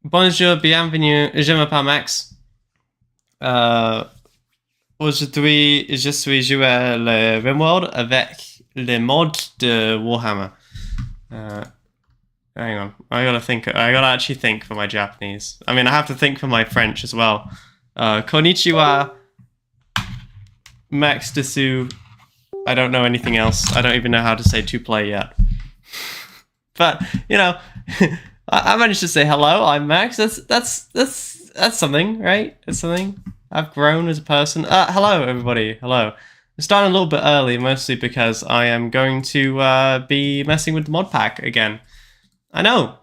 Bonjour, bienvenue, je m'appelle Max. Aujourd'hui, je suis joué le Rimworld avec les mods de Warhammer. Hang on, I gotta actually think for my Japanese. I mean, I have to think for my French as well. Konnichiwa, Max desu. I don't know anything else. I don't even know how to say to play yet. But, you know, I managed to say hello, I'm Max. That's something, right? It's something. I've grown as a person. Hello, everybody. Hello. I'm starting a little bit early, mostly because I am going to be messing with the mod pack again. I know.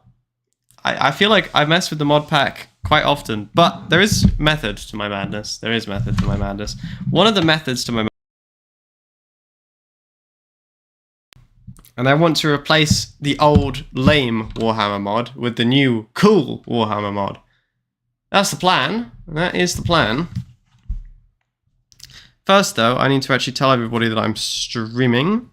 I feel like I mess with the mod pack quite often, but there is method to my madness. There is method to my madness. One of the methods to my and I want to replace the old lame Warhammer mod with the new cool Warhammer mod. That's the plan. That is the plan. First, though, I need to actually tell everybody that I'm streaming.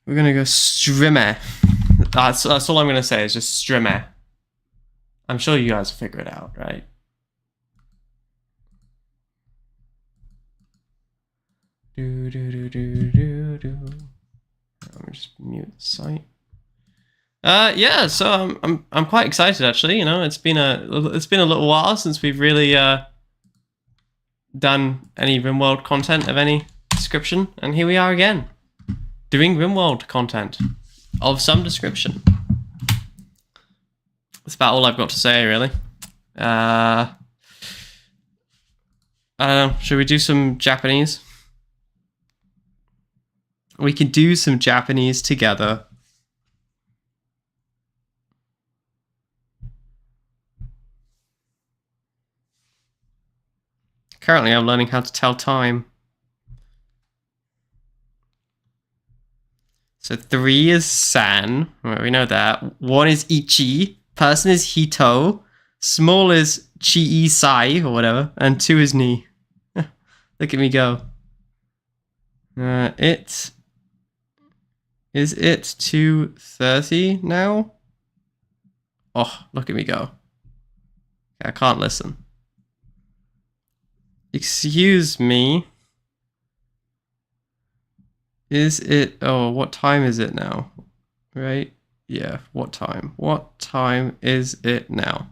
We're gonna go streamer. That's all I'm gonna say is just streamer. I'm sure you guys will figure it out, right? Let me just mute the site. Yeah, so I'm quite excited actually. You know, it's been a little while since we've really done any Rimworld content of any description, and here we are again, doing Rimworld content of some description. That's about all I've got to say, really. I don't know. Should we do some Japanese? We can do some Japanese together. Currently, I'm learning how to tell time. So 3 is san. Well, we know that. 1 is ichi. Person is hito. Small is chi sai or whatever. And 2 is ni. Look at me go. Is it 2:30 now? Oh, look at me go. I can't listen. Excuse me. Is it... Oh, what time is it now? Right? Yeah, what time? What time is it now?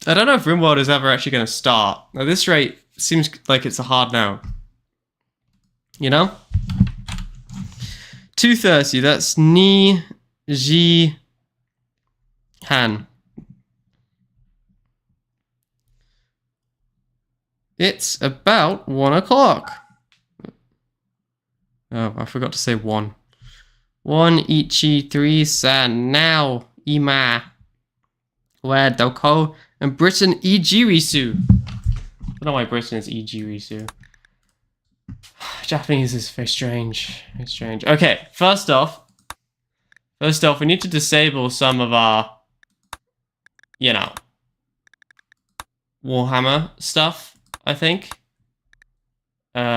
I don't know if Rimworld is ever actually going to start. At this rate, seems like it's a hard no. You know? 2:30, that's ni ji han. It's about 1 o'clock. Oh, I forgot to say 1. 1 ichi 3 san now ima. Where doko and Britain ijirisu. I don't know why Britain is ijirisu. Japanese is very strange. Very strange. Okay, first off, we need to disable some of our, you know, Warhammer stuff, I think.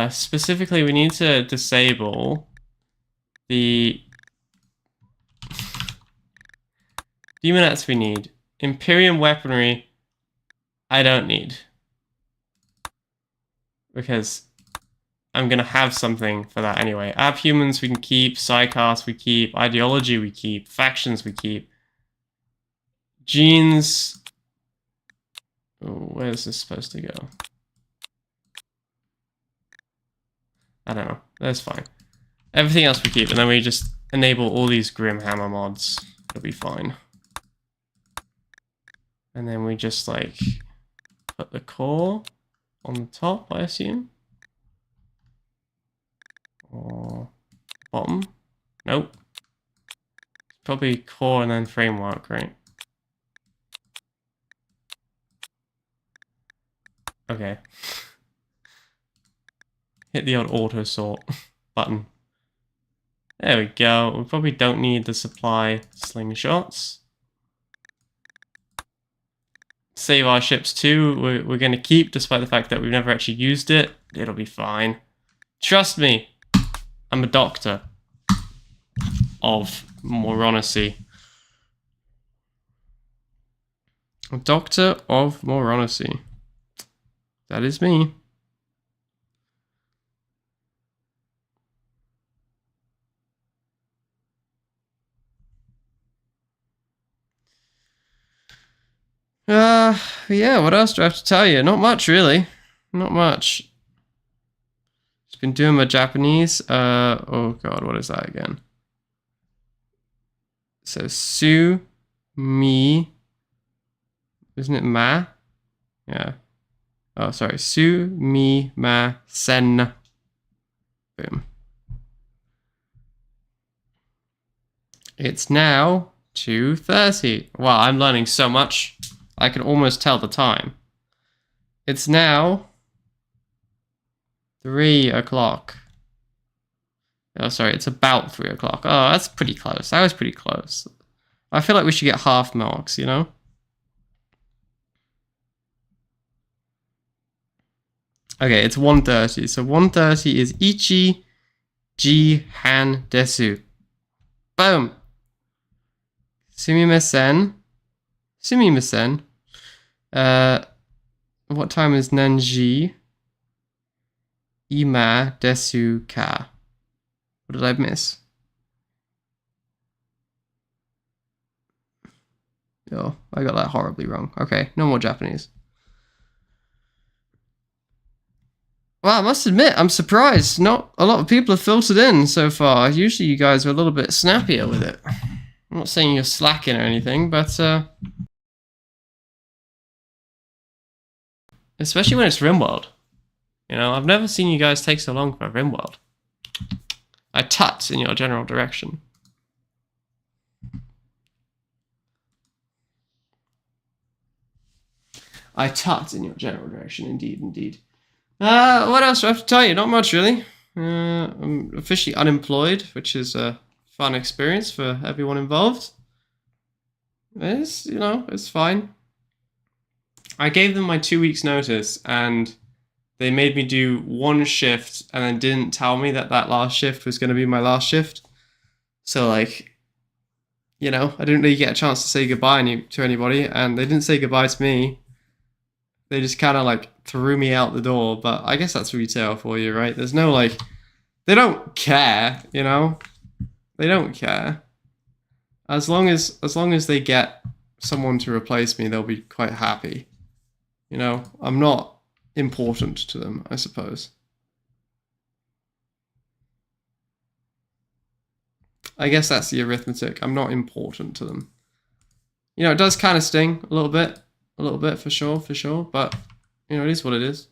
Specifically, we need to disable the demonettes we need. Imperium weaponry, I don't need. Because I'm going to have something for that anyway. Abhumans we can keep, Psychars we keep, Ideology we keep, Factions we keep. Genes... Oh, where's this supposed to go? I don't know. That's fine. Everything else we keep, and then we just enable all these Grimhammer mods. It'll be fine. And then we just, like, put the core on the top, I assume. Or bottom? Nope. Probably core and then framework, right? Okay. Hit the old auto sort button. There we go. We probably don't need the supply slingshots. Save our ships too. We're going to keep, despite the fact that we've never actually used it. It'll be fine. Trust me. I'm a doctor of Moronacy. A doctor of Moronacy. That is me. Yeah, what else do I have to tell you? Not much, really. Not much. Just been doing my Japanese. Oh god, what is that again? So, su, mi, isn't it ma? Yeah. Oh, sorry. Su, mi, ma, sen. Boom. It's now 2:30. Wow, I'm learning so much. I can almost tell the time. It's now 3 o'clock. Oh, sorry, it's about 3 o'clock. Oh, that's pretty close. That was pretty close. I feel like we should get half marks, you know? Okay, it's 1:30. So 1:30 is ichi ji han desu. Boom. Sumimasen. Sumimasen. What time is Nanji? Ima desu ka. What did I miss? Oh, I got that horribly wrong. Okay, no more Japanese. Well, I must admit, I'm surprised. Not a lot of people have filtered in so far. Usually you guys are a little bit snappier with it. I'm not saying you're slacking or anything, but especially when it's Rimworld. You know, I've never seen you guys take so long for Rimworld. I tut in your general direction. I tut in your general direction, indeed, indeed. What else do I have to tell you? Not much, really. I'm officially unemployed, which is a fun experience for everyone involved. It's, you know, it's fine. I gave them my 2 weeks notice and they made me do one shift and then didn't tell me that that last shift was going to be my last shift. So, like, you know, I didn't really get a chance to say goodbye to anybody, and they didn't say goodbye to me. They just kind of, like, threw me out the door, but I guess that's retail for you, right? There's no, like, they don't care, you know? They don't care. As long as they get someone to replace me, they'll be quite happy. You know, I'm not important to them, I suppose. I guess that's the arithmetic. I'm not important to them. You know, it does kind of sting a little bit for sure, but you know, it is what it is.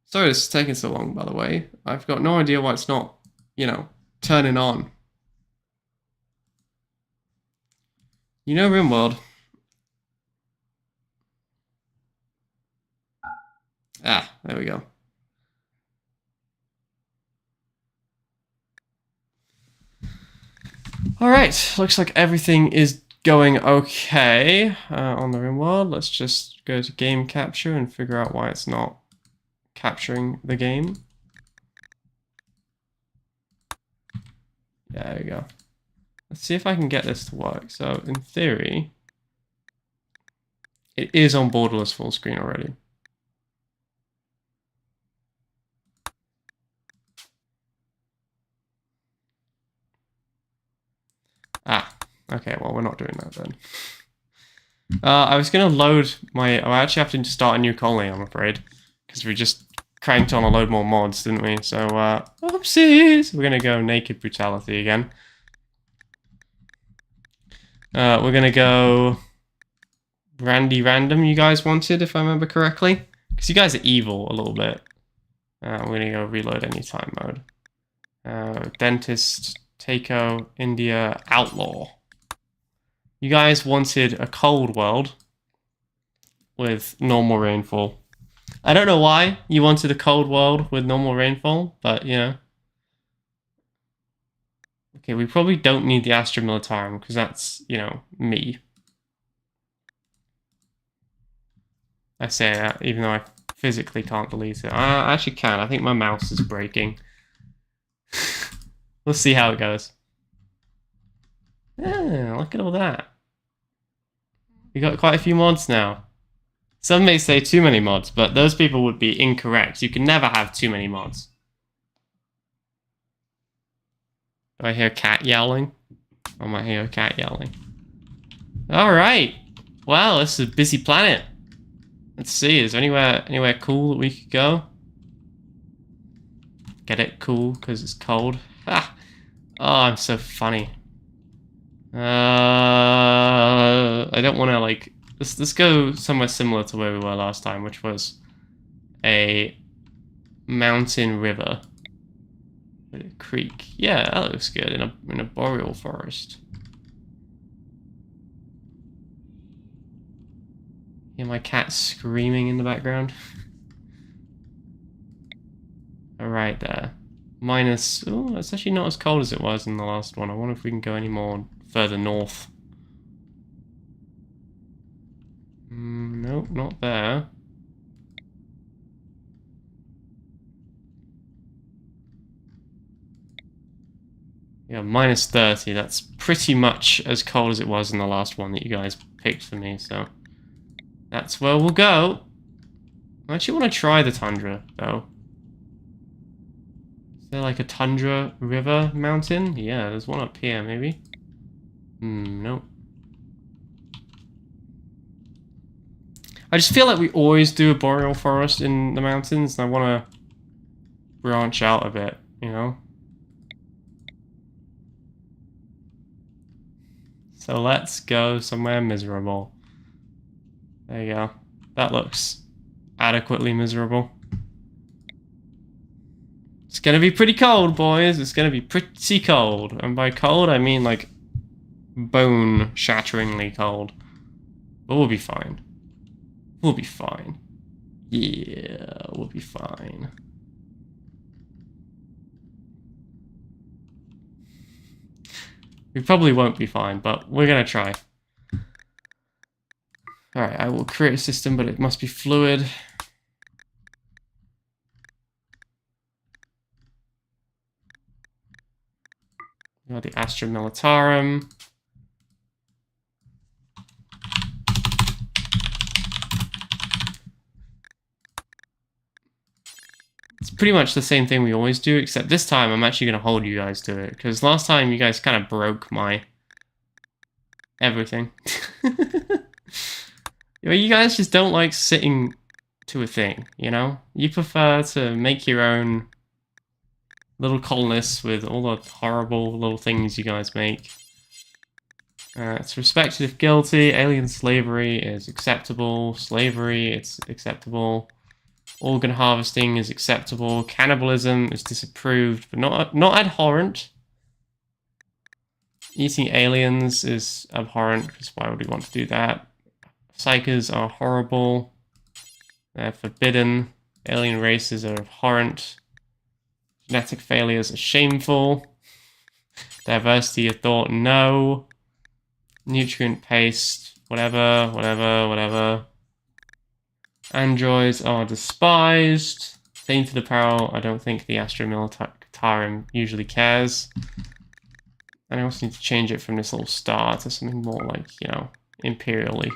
Sorry this is taking so long, by the way. I've got no idea why it's not, you know, turning on. You know, Rimworld. Ah, there we go. Alright, looks like everything is going okay on the Rimworld. Let's just go to game capture and figure out why it's not capturing the game. Yeah, there we go. Let's see if I can get this to work. So, in theory, it is on borderless full screen already. Ah, okay, well, we're not doing that then. I was going to load my... I actually have to start a new colony, I'm afraid. Because we just cranked on a load more mods, didn't we? So, oopsies! We're going to go Naked Brutality again. We're going to go... Randy Random, you guys wanted, if I remember correctly. Because you guys are evil a little bit. We're going to go Reload Anytime mode. Dentist... Takeo, India, Outlaw. You guys wanted a cold world with normal rainfall. I don't know why you wanted a cold world with normal rainfall, but you know. Okay, we probably don't need the Astra Militarum because that's, you know, me. I say that even though I physically can't delete it. I actually can. I think my mouse is breaking. We'll see how it goes. Yeah, look at all that. We got quite a few mods now. Some may say too many mods, but those people would be incorrect. You can never have too many mods. Do I hear a cat yowling? I might hear a cat yowling. Alright. Wow, this is a busy planet. Let's see, is there anywhere cool that we could go? Get it? Cool, because it's cold. Ha! Oh, I'm so funny. I don't want to, like... Let's go somewhere similar to where we were last time, which was a mountain river. A creek. Yeah, that looks good in a boreal forest. Hear my cat screaming in the background. Alright there. Minus... Oh, it's actually not as cold as it was in the last one. I wonder if we can go any more further north. Nope, not there. Yeah, minus 30. That's pretty much as cold as it was in the last one that you guys picked for me, so... That's where we'll go. I actually want to try the tundra, though. Is there like a tundra river mountain? Yeah, there's one up here, maybe. Nope. I just feel like we always do a boreal forest in the mountains, and I want to branch out a bit, you know? So let's go somewhere miserable. There you go. That looks adequately miserable. It's gonna be pretty cold, boys. It's gonna be pretty cold. And by cold, I mean like bone-shatteringly cold. But we'll be fine. We'll be fine. Yeah, we'll be fine. We probably won't be fine, but we're gonna try. Alright, I will create a system, but it must be fluid. We got the Astra Militarum. It's pretty much the same thing we always do, except this time I'm actually going to hold you guys to it, because last time you guys kind of broke my everything. You guys just don't like sitting to a thing, you know? You prefer to make your own little colonists with all the horrible little things you guys make. It's respected if guilty. Alien slavery is acceptable. Slavery, it's acceptable. Organ harvesting is acceptable. Cannibalism is disapproved, but not abhorrent. Eating aliens is abhorrent, because why would we want to do that? Psychers are horrible. They're forbidden. Alien races are abhorrent. Genetic failures are shameful. Diversity of thought, no. Nutrient paste, whatever. Androids are despised. Tainted apparel, I don't think the Astra Militarum usually cares. And I also need to change it from this little star to something more like, you know, imperially.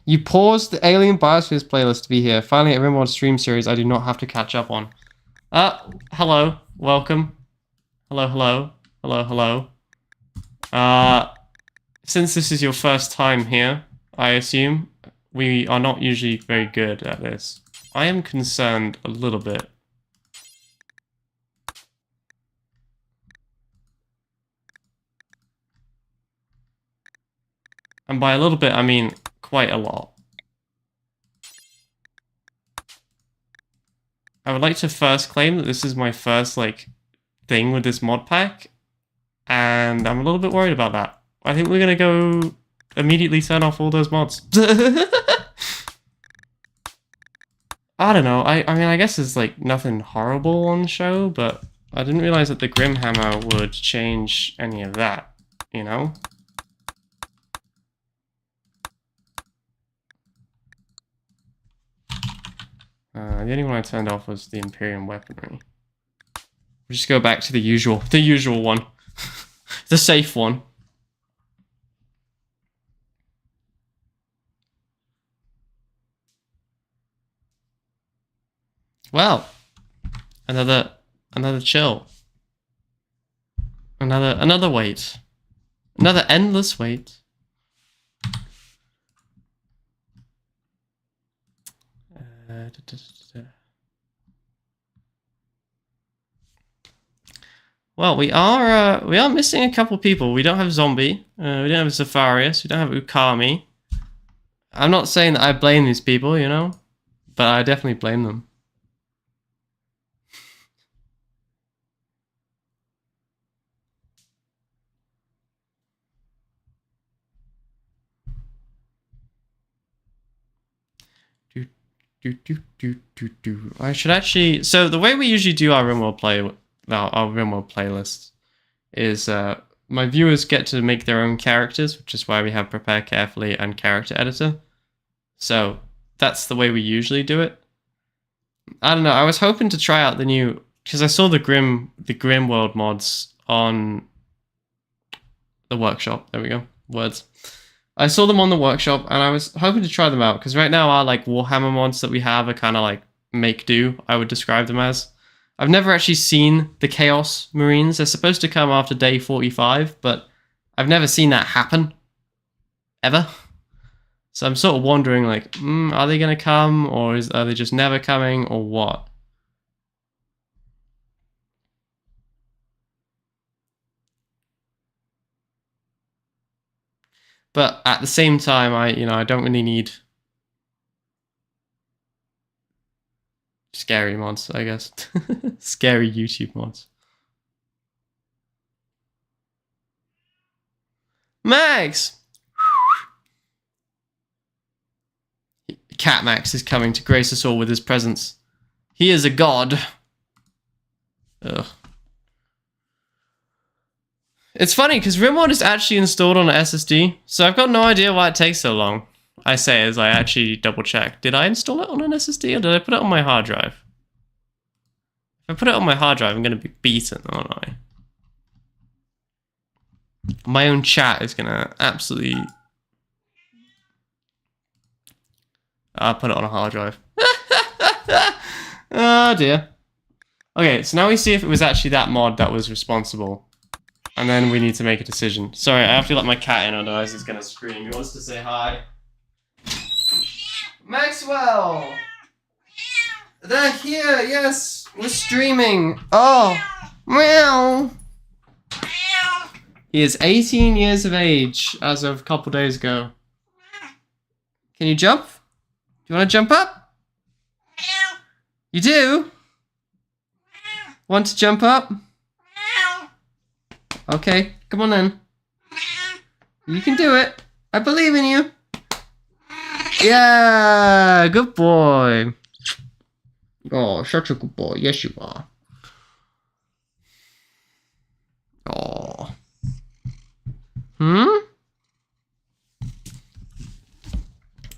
You paused the Alien Biospheres playlist to be here. Finally, a Rimworld stream series I do not have to catch up on. Hello. Welcome. Hello. Since this is your first time here, I assume, we are not usually very good at this. I am concerned a little bit. And by a little bit, I mean quite a lot. I would like to first claim that this is my first, like, thing with this mod pack, and I'm a little bit worried about that. I think we're gonna go immediately turn off all those mods. I don't know. I mean, I guess there's like nothing horrible on the show, but I didn't realize that the Grim Hammer would change any of that, you know? The only one I turned off was the Imperium weaponry. We'll just go back to the usual one. The safe one. Well, another chill. Another wait. Another endless wait. Well, we are missing a couple people. We don't have Zombie. We don't have Zafarius. We don't have Ukami. I'm not saying that I blame these people, you know, but I definitely blame them. I should actually. So the way we usually do our Rimworld our Rimworld playlist is my viewers get to make their own characters, which is why we have Prepare Carefully and Character Editor. So that's the way we usually do it. I don't know. I was hoping to try out the new, because I saw the Grimworld mods on the workshop. There we go. Words. I saw them on the workshop, and I was hoping to try them out, because right now our like Warhammer mods that we have are kind of like make do, I would describe them as. I've never actually seen the Chaos Marines. They're supposed to come after day 45, but I've never seen that happen. Ever. So I'm sort of wondering, like, are they going to come, or are they just never coming, or what? But at the same time, I don't really need scary mods, I guess. Scary YouTube mods. Max! Cat Max is coming to grace us all with his presence. He is a god. Ugh. It's funny, because Rimworld is actually installed on an SSD, so I've got no idea why it takes so long. I say as I actually double check. Did I install it on an SSD, or did I put it on my hard drive? If I put it on my hard drive, I'm going to be beaten, aren't I? My own chat is going to absolutely... I'll put it on a hard drive. Oh dear. Okay, so now we see if it was actually that mod that was responsible. And then we need to make a decision. Sorry, I have to let my cat in, otherwise he's gonna scream. He wants to say hi. Maxwell! They're here, yes! We're streaming. Oh! Meow! He is 18 years of age as of a couple days ago. Can you jump? Do you want to jump up? You do? Want to jump up? Okay, come on then. You can do it. I believe in you. Yeah, good boy. Oh, such a good boy. Yes, you are. Oh.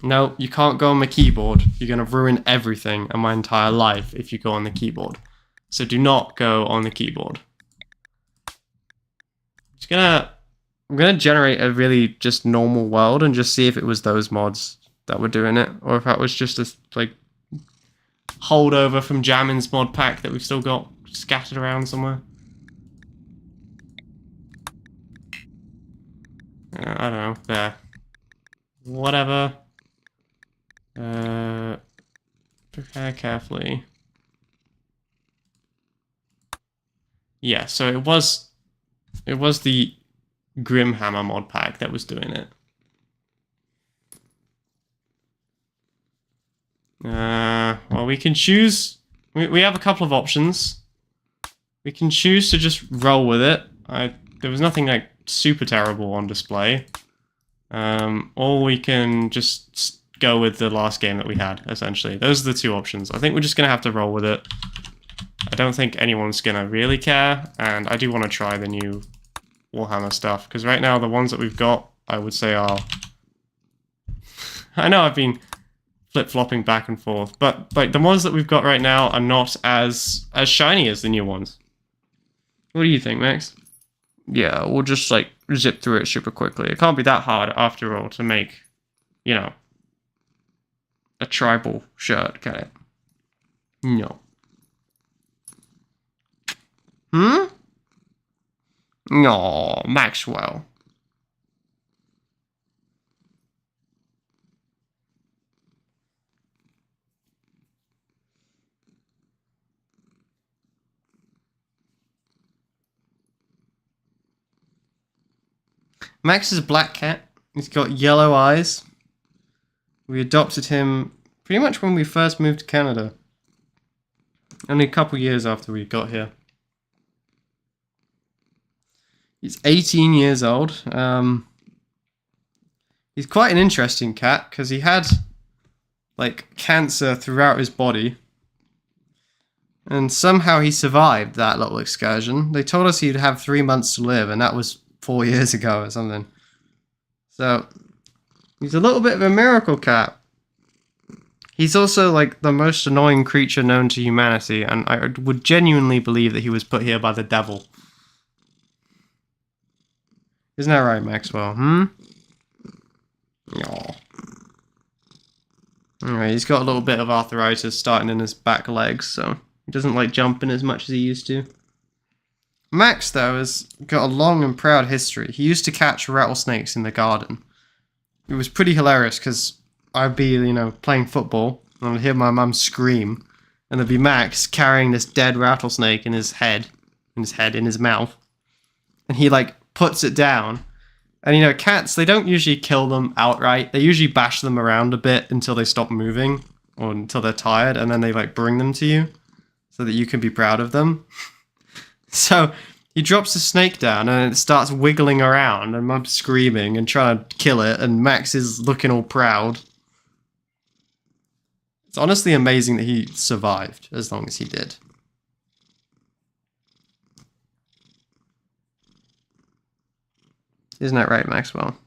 No, you can't go on my keyboard. You're going to ruin everything and my entire life if you go on the keyboard. So do not go on the keyboard. I'm gonna generate a really just normal world and just see if it was those mods that were doing it, or if that was just a like holdover from Jammin's mod pack that we've still got scattered around somewhere. I don't know. There. Whatever. Prepare carefully. Yeah, so it was the Grimhammer mod pack that was doing it. Well, we can choose. We have a couple of options. We can choose to just roll with it. There was nothing like super terrible on display, or we can just go with the last game that we had, essentially. Those are the two options. I think we're just going to have to roll with it. I don't think anyone's going to really care, and I do want to try the new Warhammer stuff, because right now the ones that we've got, I would say are... I know I've been flip-flopping back and forth, but like the ones that we've got right now are not as shiny as the new ones. What do you think, Max? Yeah, we'll just like zip through it super quickly. It can't be that hard after all to make, you know, a tribal shirt, can it? No. No, Maxwell. Max is a black cat. He's got yellow eyes. We adopted him pretty much when we first moved to Canada. Only a couple years after we got here. He's 18 years old. He's quite an interesting cat because he had like cancer throughout his body. And somehow he survived that little excursion. They told us he'd have 3 months to live, and that was 4 years ago or something. So, he's a little bit of a miracle cat. He's also like the most annoying creature known to humanity, and I would genuinely believe that he was put here by the devil. Isn't that right, Maxwell? Aww. Anyway, he's got a little bit of arthritis starting in his back legs, so he doesn't like jumping as much as he used to. Max, though, has got a long and proud history. He used to catch rattlesnakes in the garden. It was pretty hilarious, because I'd be, you know, playing football, and I'd hear my mum scream, and there'd be Max carrying this dead rattlesnake in his mouth, and he, like, puts it down. And, you know, cats, they don't usually kill them outright. They usually bash them around a bit until they stop moving, or until they're tired, and then they, like, bring them to you, so that you can be proud of them. So, he drops the snake down, and it starts wiggling around, and Mum's screaming and trying to kill it, and Max is looking all proud. It's honestly amazing that he survived as long as he did. Isn't that right, Maxwell?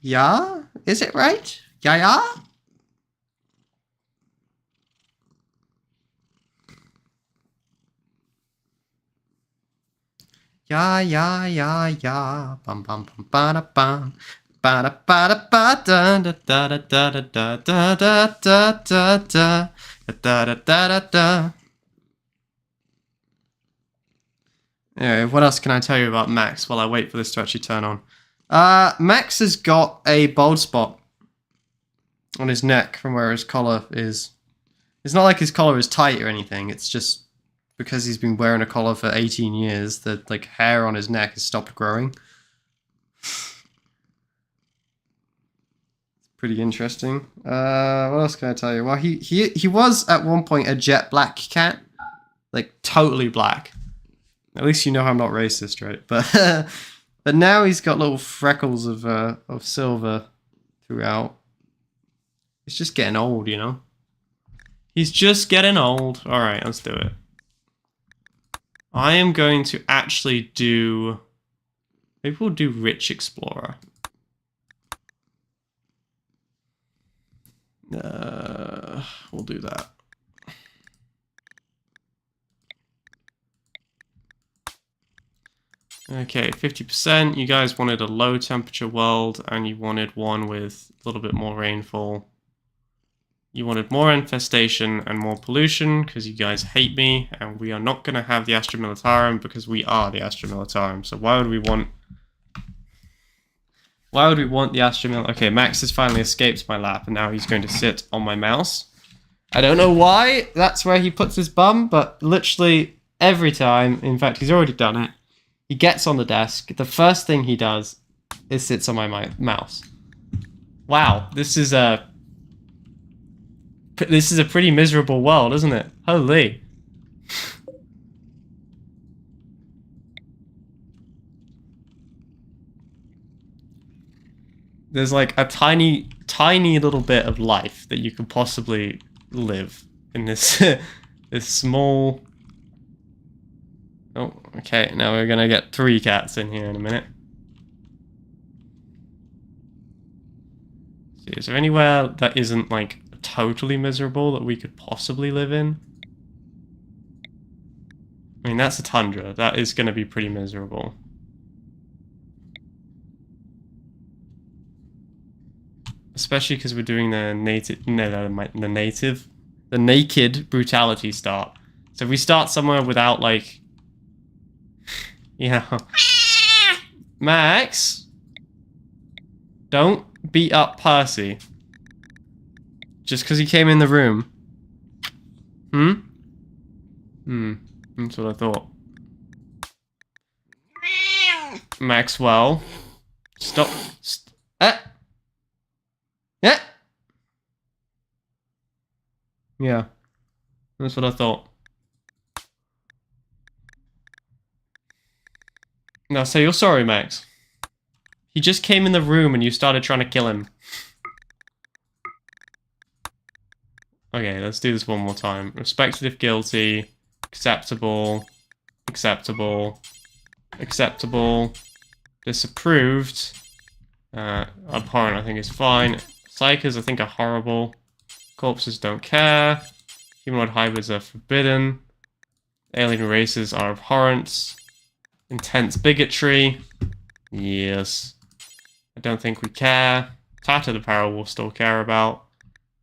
Yeah? Is it right? Yeah? Yeah. Bum bum bum ba da bum. Ba da ba da ba da da da da da da da da da da da da da da. Anyway, what else can I tell you about Max while I wait for this to actually turn on? Max has got a bald spot on his neck from where his collar is. It's not like his collar is tight or anything, it's just because he's been wearing a collar for 18 years, the like hair on his neck has stopped growing. It's pretty interesting. What else can I tell you? Well, he was at one point a jet black cat, like totally black. At least you know I'm not racist, right? But now he's got little freckles of silver throughout. He's just getting old, you know. He's just getting old. All right, let's do it. I am going to actually do... Maybe we'll do Rich Explorer. We'll do that. Okay, 50%. You guys wanted a low temperature world, and you wanted one with a little bit more rainfall. You wanted more infestation and more pollution because you guys hate me, and we are not going to have the Astra Militarum because we are the Astra Militarum. So why would we want the Astra Militarum? Okay, Max has finally escaped my lap, and now he's going to sit on my mouse. I don't know why that's where he puts his bum, but literally every time, in fact, he's already done it. He gets on the desk. The first thing he does is sits on my mouse. Wow, this is a pretty miserable world, isn't it? Holy. There's like a tiny, tiny little bit of life that you could possibly live in this, this small... Oh, okay, now we're gonna get 3 cats in here in a minute. See, is there anywhere that isn't like totally miserable that we could possibly live in? I mean, that's a tundra. That is gonna be pretty miserable. Especially because we're doing the the naked brutality start. So if we start somewhere without like, you know, Max, don't beat up Percy. Just because he came in the room. That's what I thought. Maxwell, stop. Yeah. Yeah. That's what I thought. No, say you're sorry, Max. He just came in the room and you started trying to kill him. Okay, let's do this one more time. Respected if guilty. Acceptable. Acceptable. Acceptable. Disapproved. Abhorrent, I think is fine. Psychers, I think, are horrible. Corpses don't care. Humanoid hybrids are forbidden. Alien races are abhorrent. Intense bigotry. Yes. I don't think we care. Tattered apparel we'll still care about.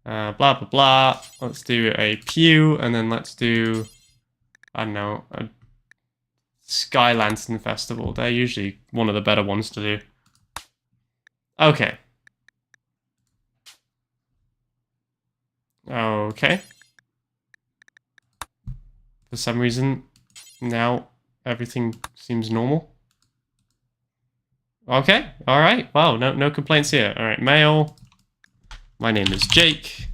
Blah, blah, blah. Let's do a pew, and then let's do, I don't know, a Sky Lantern Festival. They're usually one of the better ones to do. Okay. Okay. For some reason, now everything seems normal. Okay, alright. Wow, no complaints here. Alright, male. My name is Jake.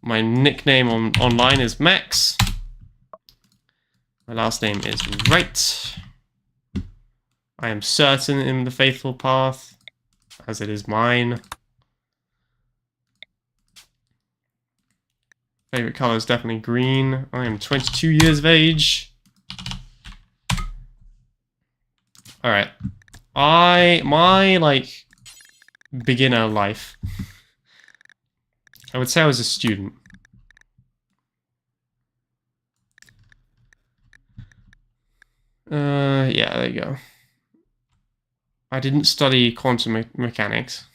My nickname online is Max. My last name is Wright. I am certain in the faithful path, as it is mine. Favorite color is definitely green. I am 22 years of age. Alright. My, like, beginner life. I would say I was a student. Yeah, there you go. I didn't study quantum mechanics.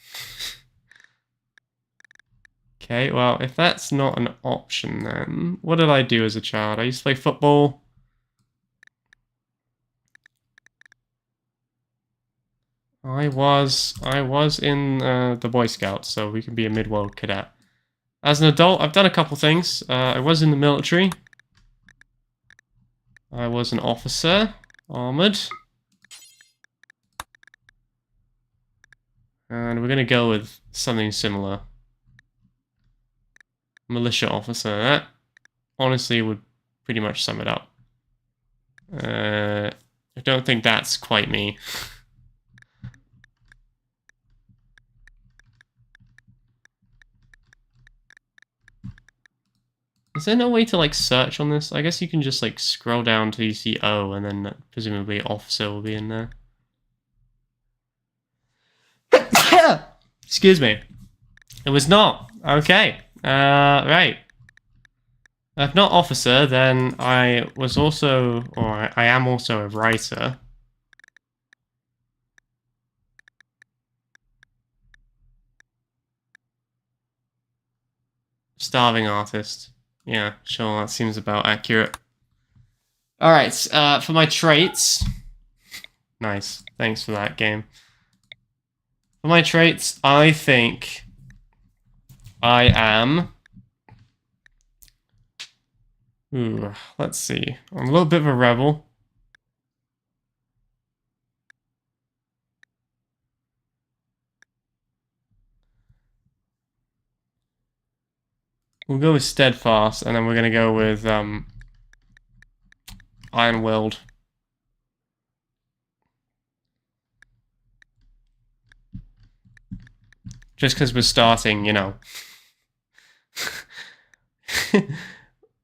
Okay, well, if that's not an option then, what did I do as a child? I used to play football. I was in the Boy Scouts, so we can be a mid-world cadet. As an adult, I've done a couple things. I was in the military. I was an officer, armored. And we're gonna go with something similar. Militia officer. That honestly would pretty much sum it up. I don't think that's quite me. Is there no way to, like, search on this? I guess you can just, like, scroll down till you see O, and then presumably officer will be in there. Excuse me. It was not. Okay. Right. If not officer, then I was also, or I am also a writer. Starving artist. Yeah, sure, that seems about accurate. Alright, for my traits... Nice, thanks for that, game. For my traits, I think I am... Ooh, let's see. I'm a little bit of a rebel. We'll go with Steadfast, and then we're going to go with Iron-Willed. Just because we're starting, you know.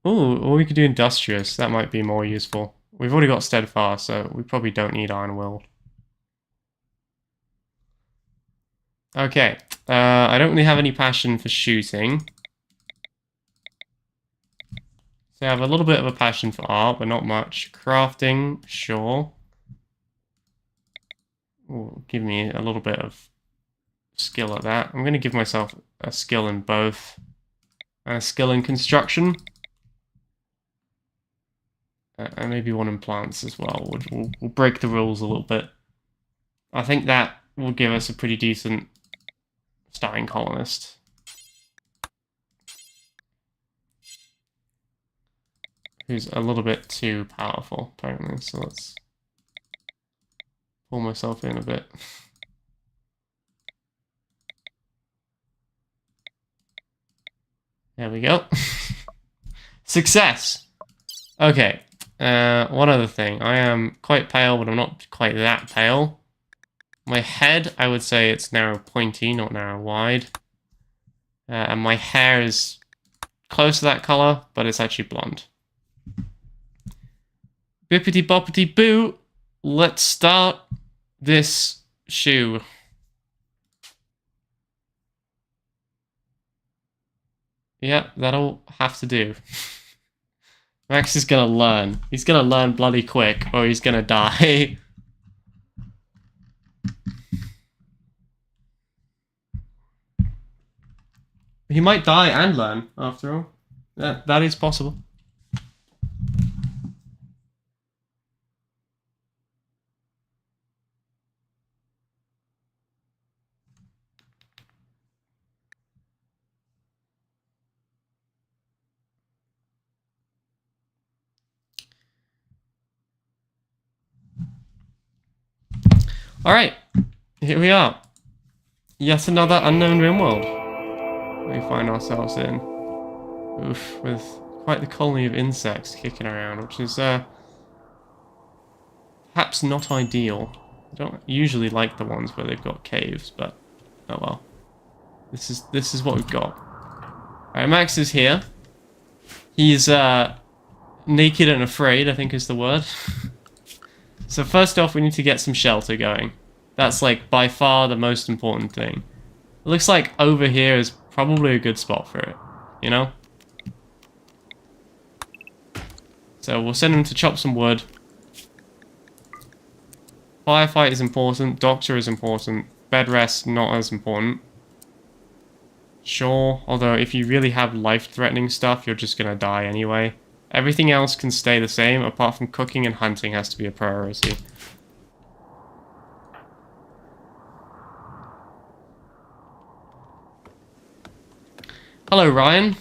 Ooh, or we could do Industrious. That might be more useful. We've already got Steadfast, so we probably don't need Iron-Willed. Okay. I don't really have any passion for shooting. So I have a little bit of a passion for art, but not much. Crafting, sure. Ooh, give me a little bit of skill at that. I'm going to give myself a skill in both. And a skill in construction. And maybe one in plants as well. We'll break the rules a little bit. I think that will give us a pretty decent starting colonist. Who's a little bit too powerful, apparently. So let's pull myself in a bit. There we go. Success! Okay. One other thing. I am quite pale, but I'm not quite that pale. My head, I would say it's narrow pointy, not narrow wide. And my hair is close to that color, but it's actually blonde. Bippity boppity boo! Let's start this shoe. Yeah, that'll have to do. Max is gonna learn. He's gonna learn bloody quick, or he's gonna die. He might die and learn, after all. Yeah, that is possible. Alright, here we are. Yet another unknown Rimworld we find ourselves in. Oof, with quite the colony of insects kicking around, which is perhaps not ideal. I don't usually like the ones where they've got caves, but oh well. This is what we've got. Alright, Max is here. He's naked and afraid, I think is the word. So first off, we need to get some shelter going. That's like by far the most important thing. It looks like over here is probably a good spot for it, you know? So we'll send him to chop some wood. Firefight is important, doctor is important, bed rest not as important. Sure, although if you really have life-threatening stuff, you're just gonna die anyway. Everything else can stay the same, apart from cooking and hunting has to be a priority. Hello, Ryan.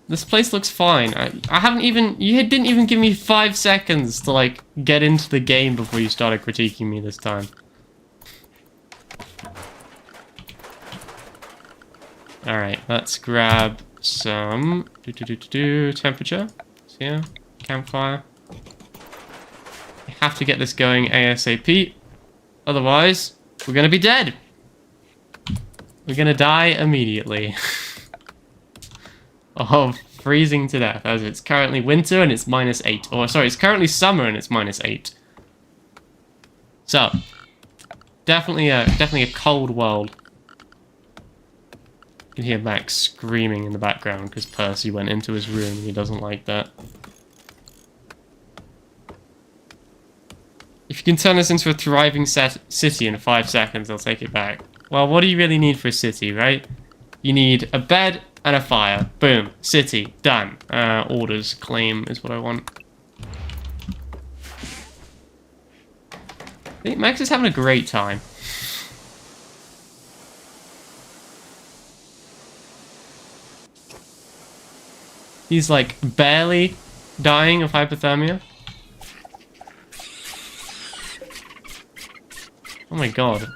This place looks fine. I haven't even... You didn't even give me 5 seconds to, like, get into the game before you started critiquing me this time. Alright, let's grab some... temperature. Yeah, campfire. We have to get this going ASAP. Otherwise, we're gonna be dead. We're gonna die immediately. Of freezing to death, as it's currently winter and it's -8. Or, sorry, it's currently summer and it's -8. So, definitely a cold world. You can hear Max screaming in the background because Percy went into his room and he doesn't like that. If you can turn this into a thriving city in 5 seconds, I'll take it back. Well, what do you really need for a city, right? You need a bed and a fire. Boom. City. Done. Orders. Claim is what I want. I think Max is having a great time. He's like barely dying of hypothermia. Oh my god.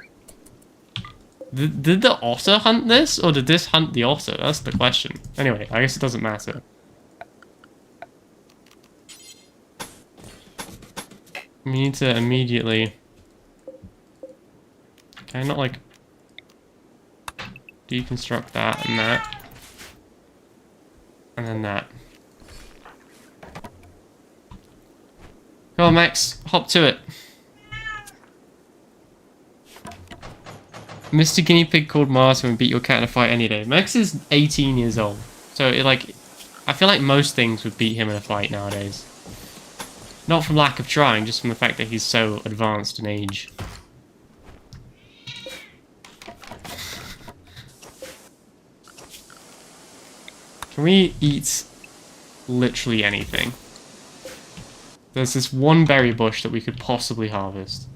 Did the otter hunt this, or did this hunt the otter? That's the question. Anyway, I guess it doesn't matter. We need to immediately... Can I not, like... deconstruct that and that? And then that. Come on, Max. Hop to it. Mr. Guinea Pig called Martin would beat your cat in a fight any day. Max is 18 years old. So, I feel like most things would beat him in a fight nowadays. Not from lack of trying, just from the fact that he's so advanced in age. Can we eat literally anything? There's this one berry bush that we could possibly harvest.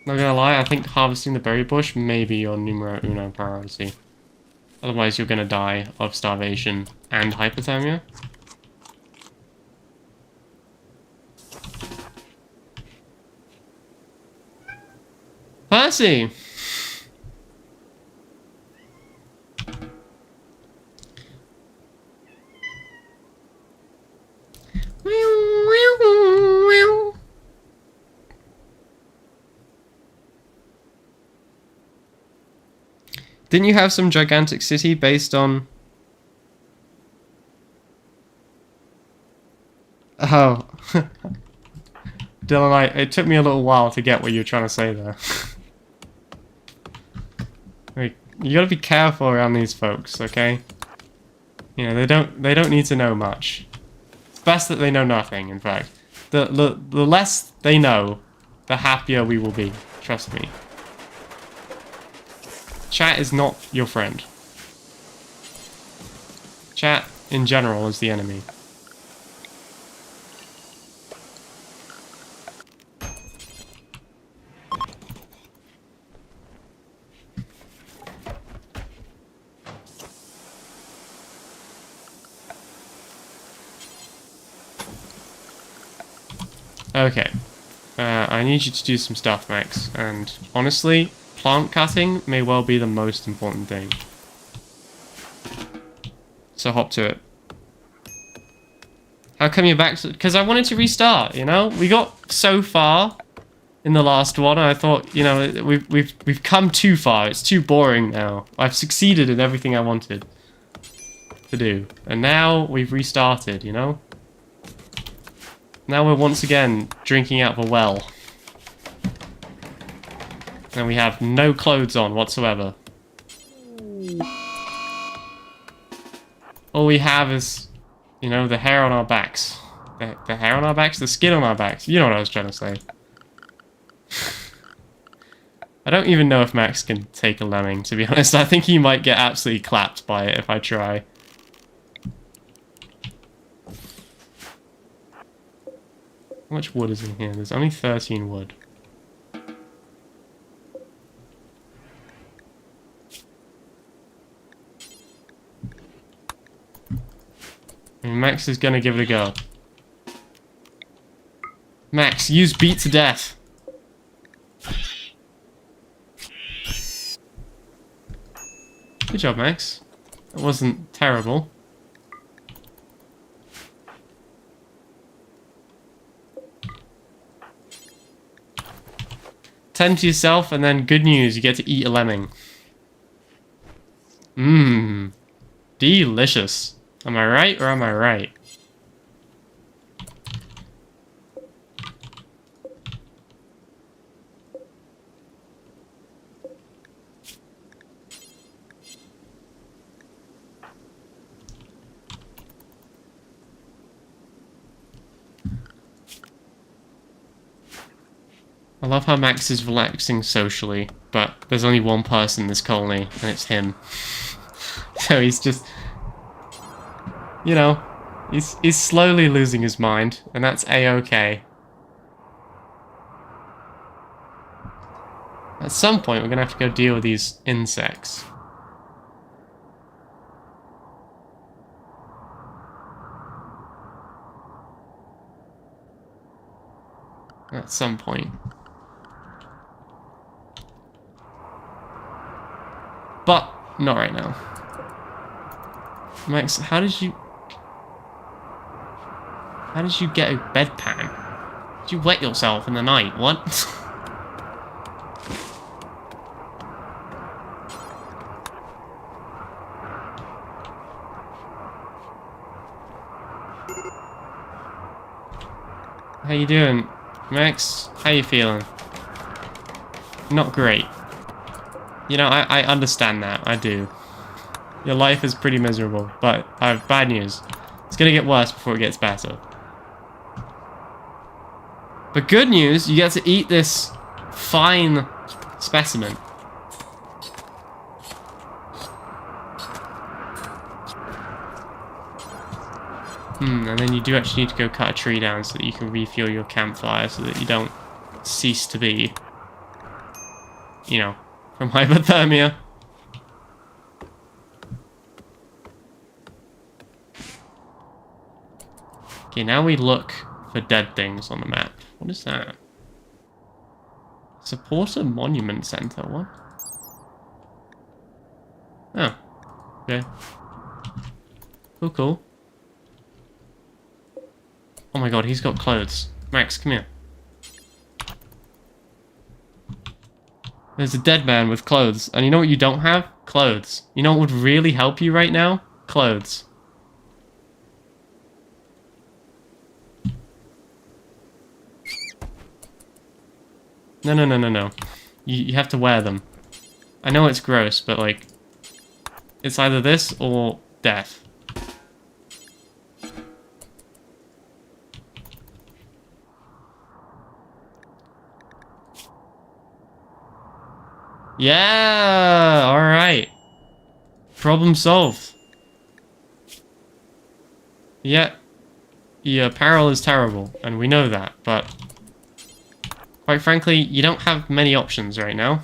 Not gonna lie, I think harvesting the berry bush may be your numero uno priority. Otherwise you're gonna die of starvation and hypothermia. Percy! Didn't you have some gigantic city based on... Oh. Dylan, it took me a little while to get what you were trying to say there. Like, you gotta be careful around these folks, okay? You know, they don't need to know much. It's best that they know nothing, in fact. The less they know, the happier we will be. Trust me. Chat is not your friend. Chat, in general, is the enemy. Okay. I need you to do some stuff, Max. And honestly, plant cutting may well be the most important thing. So hop to it. How come you're back to... Because I wanted to restart, you know? We got so far in the last one, and I thought, you know, we've come too far. It's too boring now. I've succeeded in everything I wanted to do. And now we've restarted, you know? Now we're once again drinking out of a well. And we have no clothes on whatsoever. All we have is, you know, the hair on our backs. The hair on our backs? The skin on our backs. You know what I was trying to say. I don't even know if Max can take a lemming, to be honest. I think he might get absolutely clapped by it if I try. How much wood is in here? There's only 13 wood. I mean, Max is gonna give it a go. Max, use beat to death. Good job, Max. That wasn't terrible. Tend to yourself, and then good news, you get to eat a lemming. Mmm. Delicious. Am I right, or am I right? I love how Max is relaxing socially, but there's only one person in this colony, and it's him. So he's just... You know, he's slowly losing his mind, and that's A-okay. At some point, we're gonna have to go deal with these insects. At some point. But not right now. Max, how did you get a bedpan? Did you wet yourself in the night? What? How you doing, Max? How you feeling? Not great. You know, I understand that. I do. Your life is pretty miserable, but I have bad news. It's gonna get worse before it gets better. But good news, you get to eat this fine specimen. And then you do actually need to go cut a tree down so that you can refuel your campfire so that you don't cease to be, you know, from hypothermia. Okay, now we look for dead things on the map. What is that? Supporter Monument Center, what? Oh. Okay. Cool, cool. Oh my god, he's got clothes. Max, come here. There's a dead man with clothes. And you know what you don't have? Clothes. You know what would really help you right now? Clothes. No, no, no, no, no. You have to wear them. I know it's gross, but like... It's either this or death. Yeah! Alright. Problem solved. Yeah. Your apparel is terrible, and we know that, but... Quite frankly, you don't have many options right now.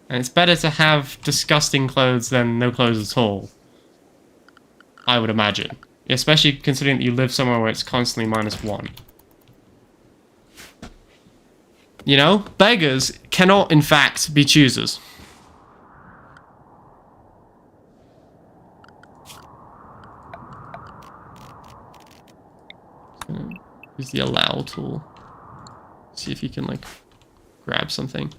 And it's better to have disgusting clothes than no clothes at all. I would imagine. Especially considering that you live somewhere where it's constantly -1. You know, beggars cannot, in fact, be choosers. Use the allow tool. See if you can, like, grab something.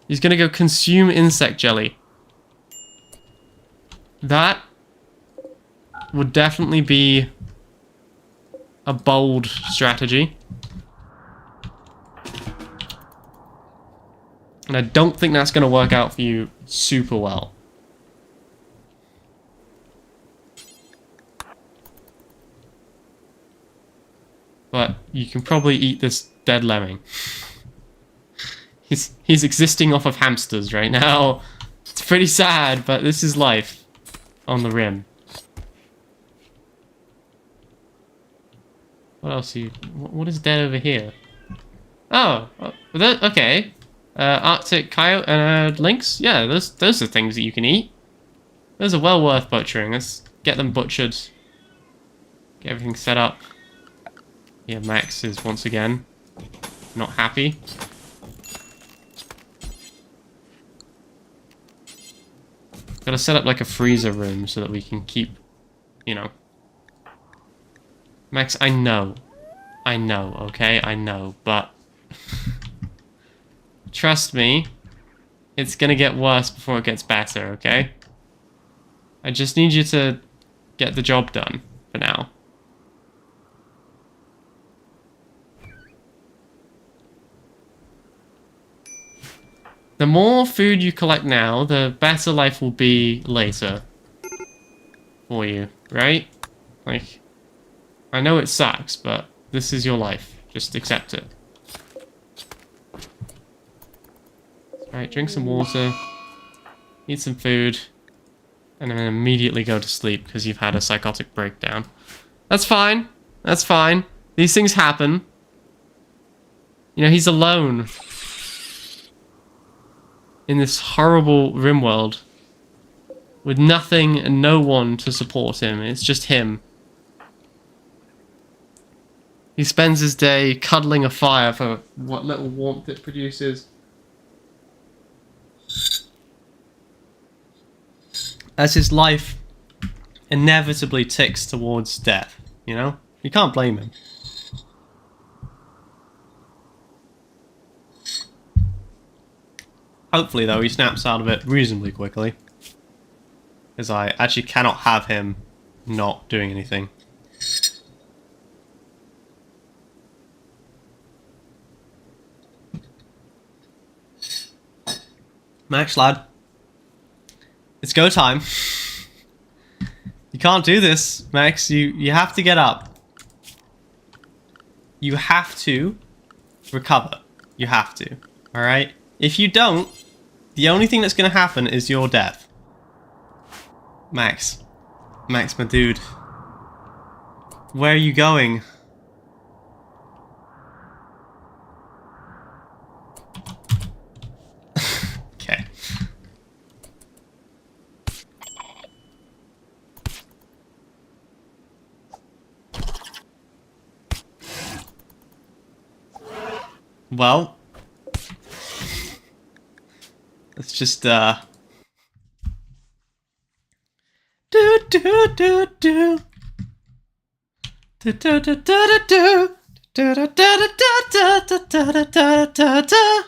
He's gonna go consume insect jelly. That would definitely be a bold strategy. And I don't think that's gonna work out for you super well. But you can probably eat this dead lemming. He's existing off of hamsters right now. It's pretty sad, but this is life on the rim. What else what is dead over here? Oh, okay. Arctic coyote and lynx? Yeah, those are things that you can eat. Those are well worth butchering. Let's get them butchered. Get everything set up. Yeah, Max is once again not happy. Gotta set up like a freezer room so that we can keep, you know. Max, I know, okay? I know, but trust me, it's gonna get worse before it gets better, okay? I just need you to get the job done for now. The more food you collect now, the better life will be later for you, right? Like, I know it sucks, but this is your life. Just accept it. Alright, drink some water, eat some food, and then immediately go to sleep because you've had a psychotic breakdown. That's fine. That's fine. These things happen. You know, he's alone in this horrible Rimworld with nothing and no one to support him. It's just him. He spends his day cuddling a fire for what little warmth it produces. As his life inevitably ticks towards death, you know? You can't blame him. Hopefully, though, he snaps out of it reasonably quickly. Because I actually cannot have him not doing anything. Max, lad. It's go time. You can't do this, Max. You have to get up. You have to recover. You have to. Alright? If you don't, the only thing that's going to happen is your death. Max. Max, my dude. Where are you going? Okay. Well, let's just do do do do do do do do do do do do.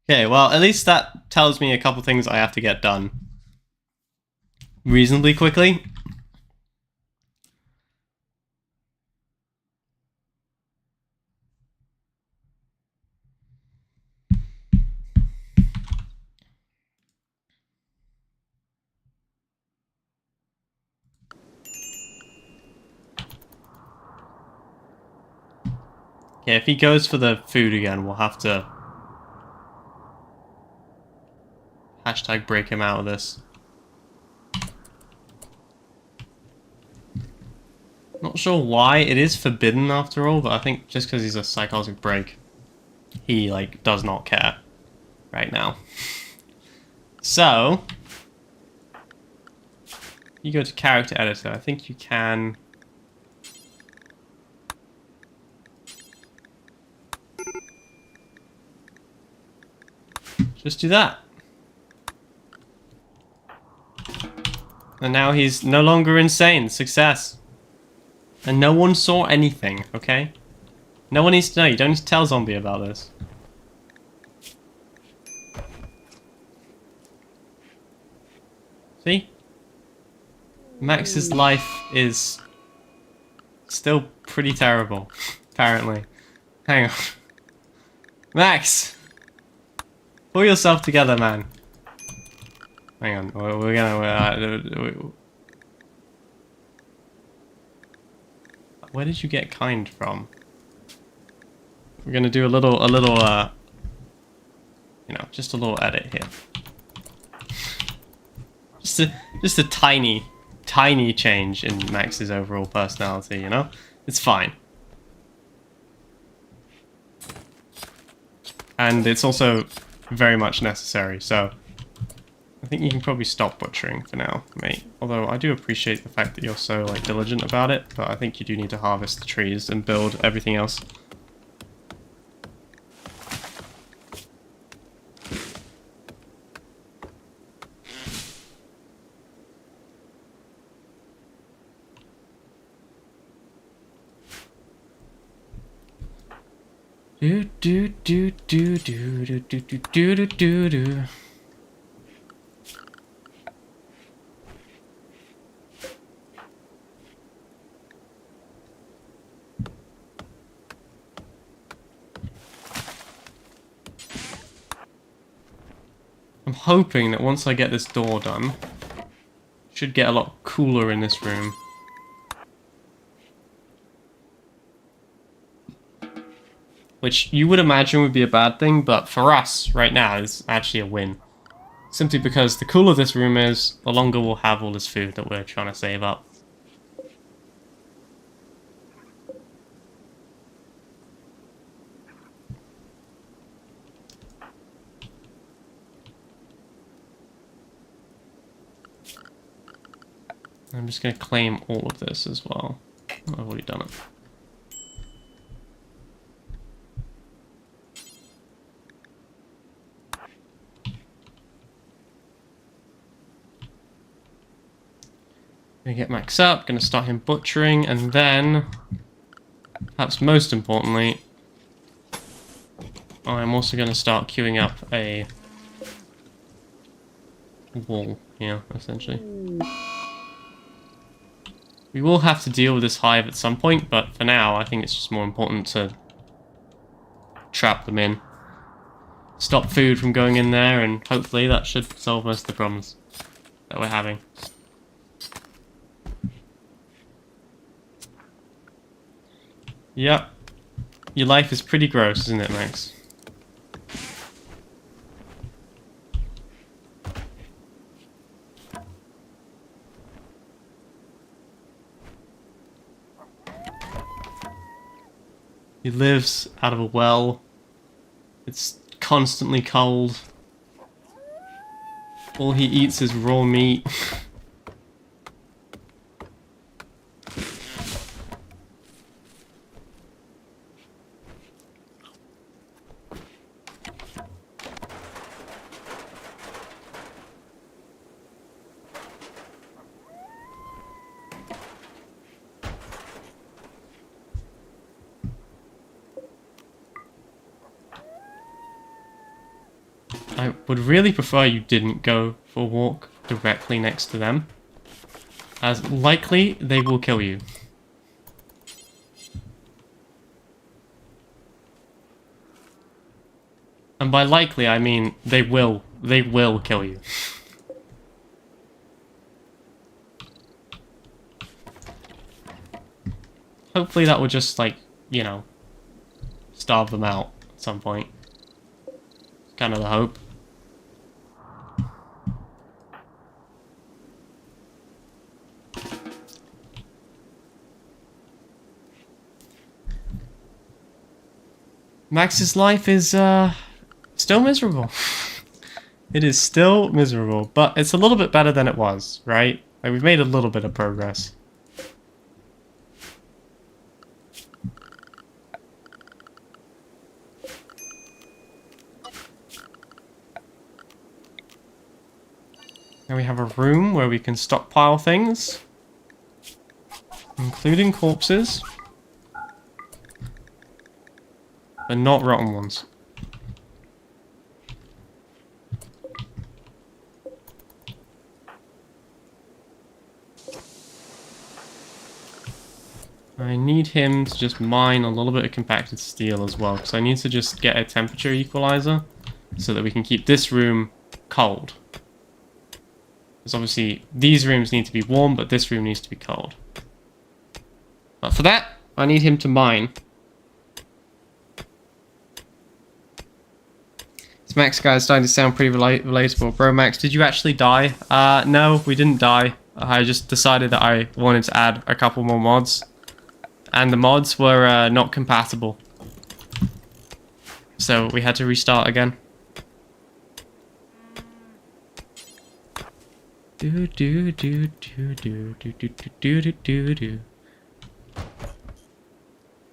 Okay, well, at least that tells me a couple things I have to get done reasonably quickly. Okay, if he goes for the food again, we'll have to hashtag break him out of this. Not sure why it is forbidden after all, but I think just because he's a psychotic break, he like does not care right now. So you go to character editor. I think you can. Just do that. And now he's no longer insane. Success. And no one saw anything, okay? No one needs to know. You don't need to tell Zombie about this. See? Max's life is still pretty terrible, apparently. Hang on. Max! Pull yourself together, man. Hang on, we're gonna... where did you get kind from? We're gonna do a little, you know, just a little edit here. Just a tiny change in Max's overall personality, you know? It's fine. And it's also very much necessary, so I think you can probably stop butchering for now, mate. Although I do appreciate the fact that you're so like diligent about it, but I think you do need to harvest the trees and build everything else. Do do do do do do do do do do do. I'm hoping that once I get this door done, it should get a lot cooler in this room. Which you would imagine would be a bad thing, but for us, right now, is actually a win. Simply because the cooler this room is, the longer we'll have all this food that we're trying to save up. I'm just going to claim all of this as well. I've already done it. Gonna get Max up, gonna start him butchering, and then, perhaps most importantly, I'm also gonna start queuing up a wall here, essentially. We will have to deal with this hive at some point, but for now, I think it's just more important to trap them in. Stop food from going in there, and hopefully that should solve most of the problems that we're having. Yep. Your life is pretty gross, isn't it, Max? He lives out of a well. It's constantly cold. All he eats is raw meat. I would really prefer you didn't go for a walk directly next to them, as likely they will kill you. And by likely, I mean they will kill you. Hopefully that will just, like, you know, starve them out at some point. Kind of the hope. Max's life is, still miserable. It is still miserable, but it's a little bit better than it was, right? Like, we've made a little bit of progress. Now we have a room where we can stockpile things, including corpses, but not rotten ones. I need him to just mine a little bit of compacted steel as well, because I need to just get a temperature equalizer so that we can keep this room cold. Because obviously these rooms need to be warm, but this room needs to be cold. But for that, I need him to mine. This Max guy is starting to sound pretty relatable. Bro, Max, did you actually die? No, we didn't die. I just decided that I wanted to add a couple more mods. And the mods were not compatible. So we had to restart again. Do do do do do do do do do do do.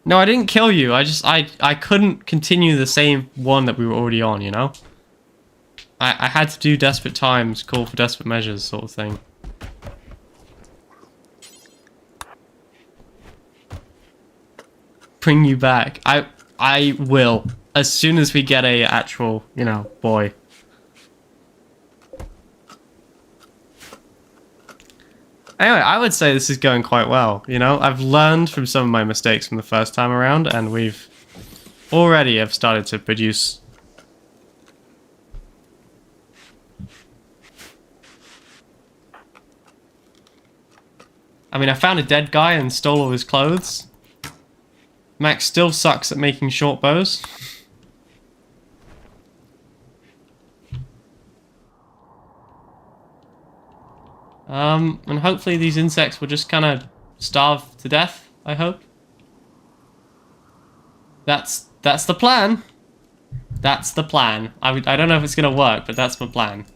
No, I didn't kill you. I couldn't continue the same one that we were already on, you know? I had to do desperate times, call for desperate measures sort of thing. Bring you back. I will. As soon as we get a actual, you know, boy. Anyway, I would say this is going quite well, you know? I've learned from some of my mistakes from the first time around, and we've already have started to produce. I mean, I found a dead guy and stole all his clothes. Max still sucks at making short bows. And hopefully these insects will just kind of starve to death, I hope. That's the plan. That's the plan. I don't know if it's going to work, but that's my plan.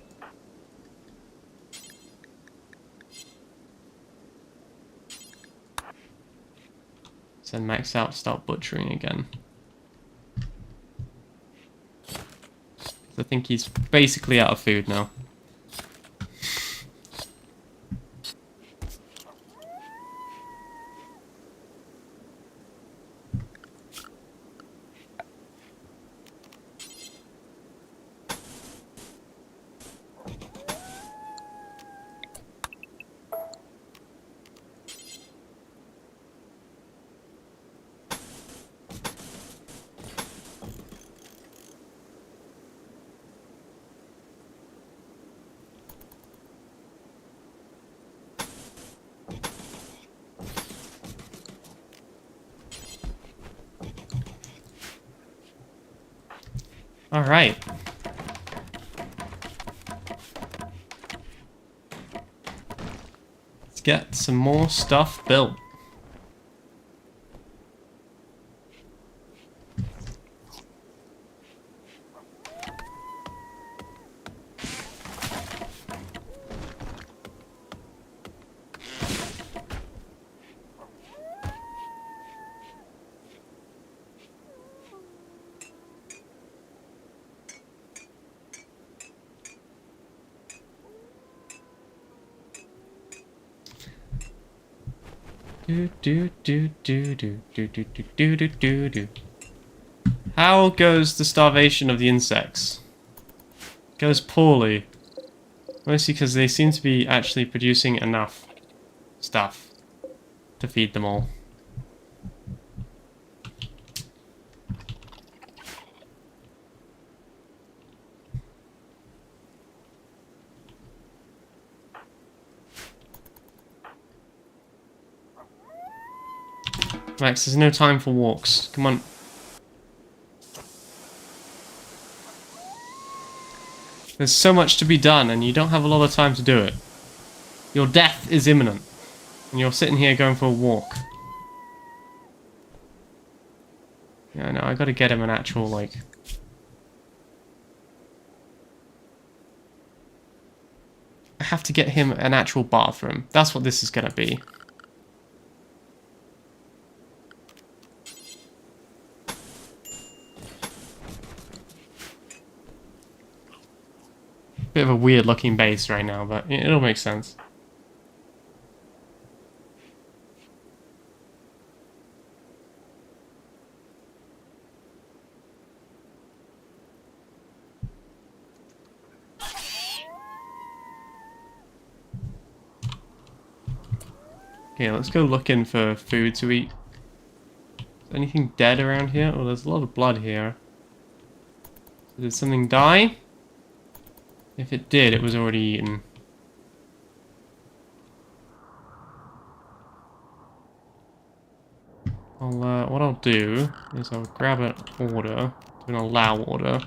Send Max out, start butchering again. I think he's basically out of food now. Alright. Let's get some more stuff built. How goes the starvation of the insects? It goes poorly. Mostly because they seem to be actually producing enough stuff to feed them all. Max, there's no time for walks. Come on. There's so much to be done, and you don't have a lot of time to do it. Your death is imminent, and you're sitting here going for a walk. Yeah, I know, I gotta get him an actual, like... I have to get him an actual bathroom. That's what this is gonna be. Bit of a weird looking base right now, but it'll make sense. Okay, let's go looking for food to eat. Is there anything dead around here? Oh, there's a lot of blood here. So did something die? If it did, it was already eaten. What I'll do is I'll grab an order, an allow order.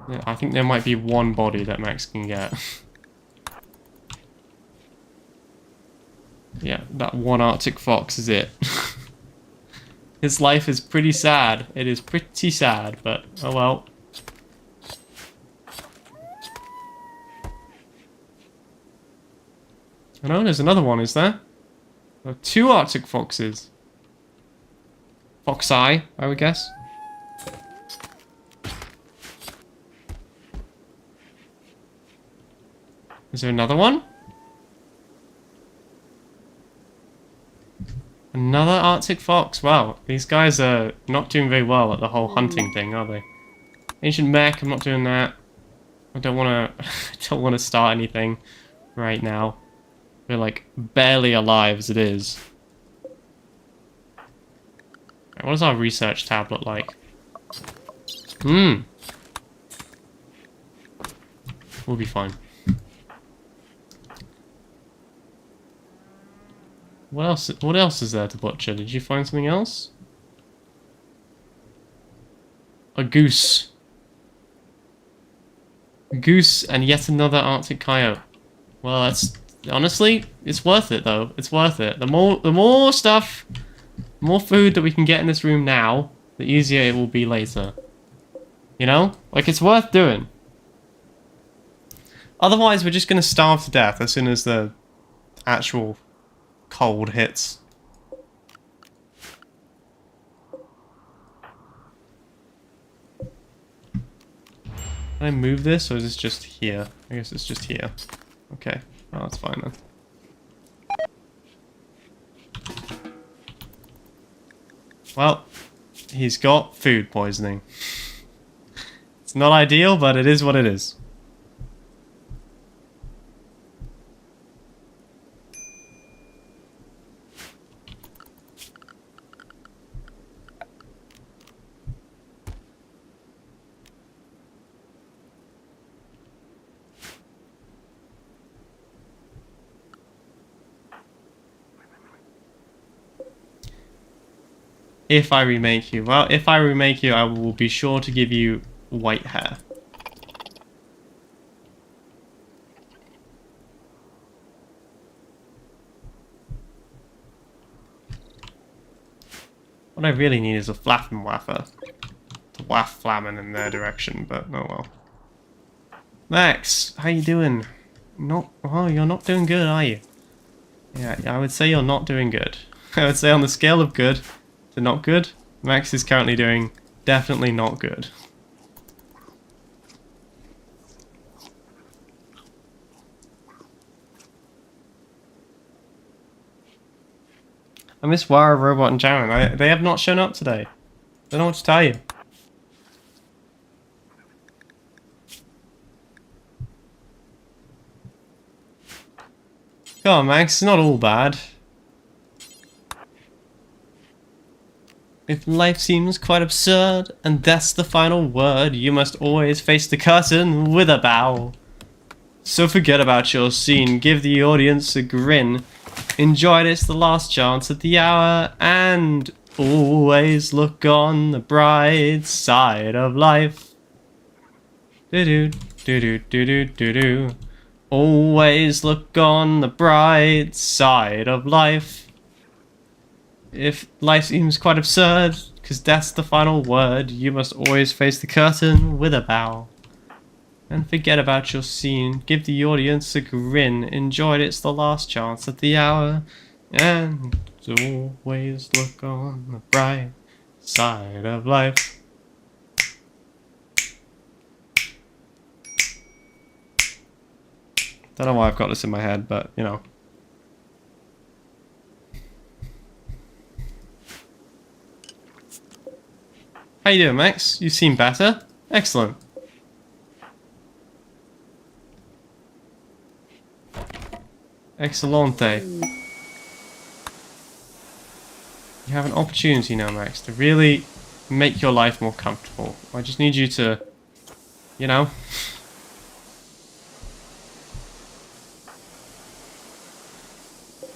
Yeah, I think there might be one body that Max can get. Yeah, that one Arctic fox is it. His life is pretty sad. It is pretty sad, but oh well. I know, there's another one, is there? There are 2 Arctic foxes. Foxi, I would guess. Is there another one? Another Arctic fox. Wow, these guys are not doing very well at the whole hunting thing, are they? Ancient mech, I'm not doing that. I don't want to. I don't want to start anything right now. We're like barely alive as it is. Right, what does our research tab look like? We'll be fine. What else? What else is there to butcher? Did you find something else? A goose. Goose and yet another Arctic coyote. Well, that's honestly, it's worth it though. It's worth it. The more stuff, more food that we can get in this room now, the easier it will be later. You know, like it's worth doing. Otherwise, we're just gonna starve to death as soon as the actual cold hits. Can I move this, or is this just here? I guess it's just here. Okay, well, that's fine then. Well, he's got food poisoning. It's not ideal, but it is what it is. if I remake you? Well, if I remake you, I will be sure to give you white hair. What I really need is a flappin' waffer to waff flamming in their direction, but oh well. Max, how you doing? You're not doing good, are you? Yeah, I would say you're not doing good. I would say on the scale of good to not good, Max is currently doing definitely not good. I miss Wire, Robot, and Jaren. They have not shown up today. Don't know what to tell you. Come on, Max. It's not all bad. If life seems quite absurd, and that's the final word, you must always face the curtain with a bow. So forget about your scene, give the audience a grin. Enjoy it, it's the last chance at the hour, and always look on the bright side of life. Do-do, do-do, do-do, do-do. Always look on the bright side of life. If life seems quite absurd, because that's the final word, you must always face the curtain with a bow. And forget about your scene, give the audience a grin, enjoy it, it's the last chance at the hour, and always look on the bright side of life. Don't know why I've got this in my head, but you know. How you doing, Max? You seem better. Excellent. Excellente. You have an opportunity now, Max, to really make your life more comfortable. I just need you to, you know,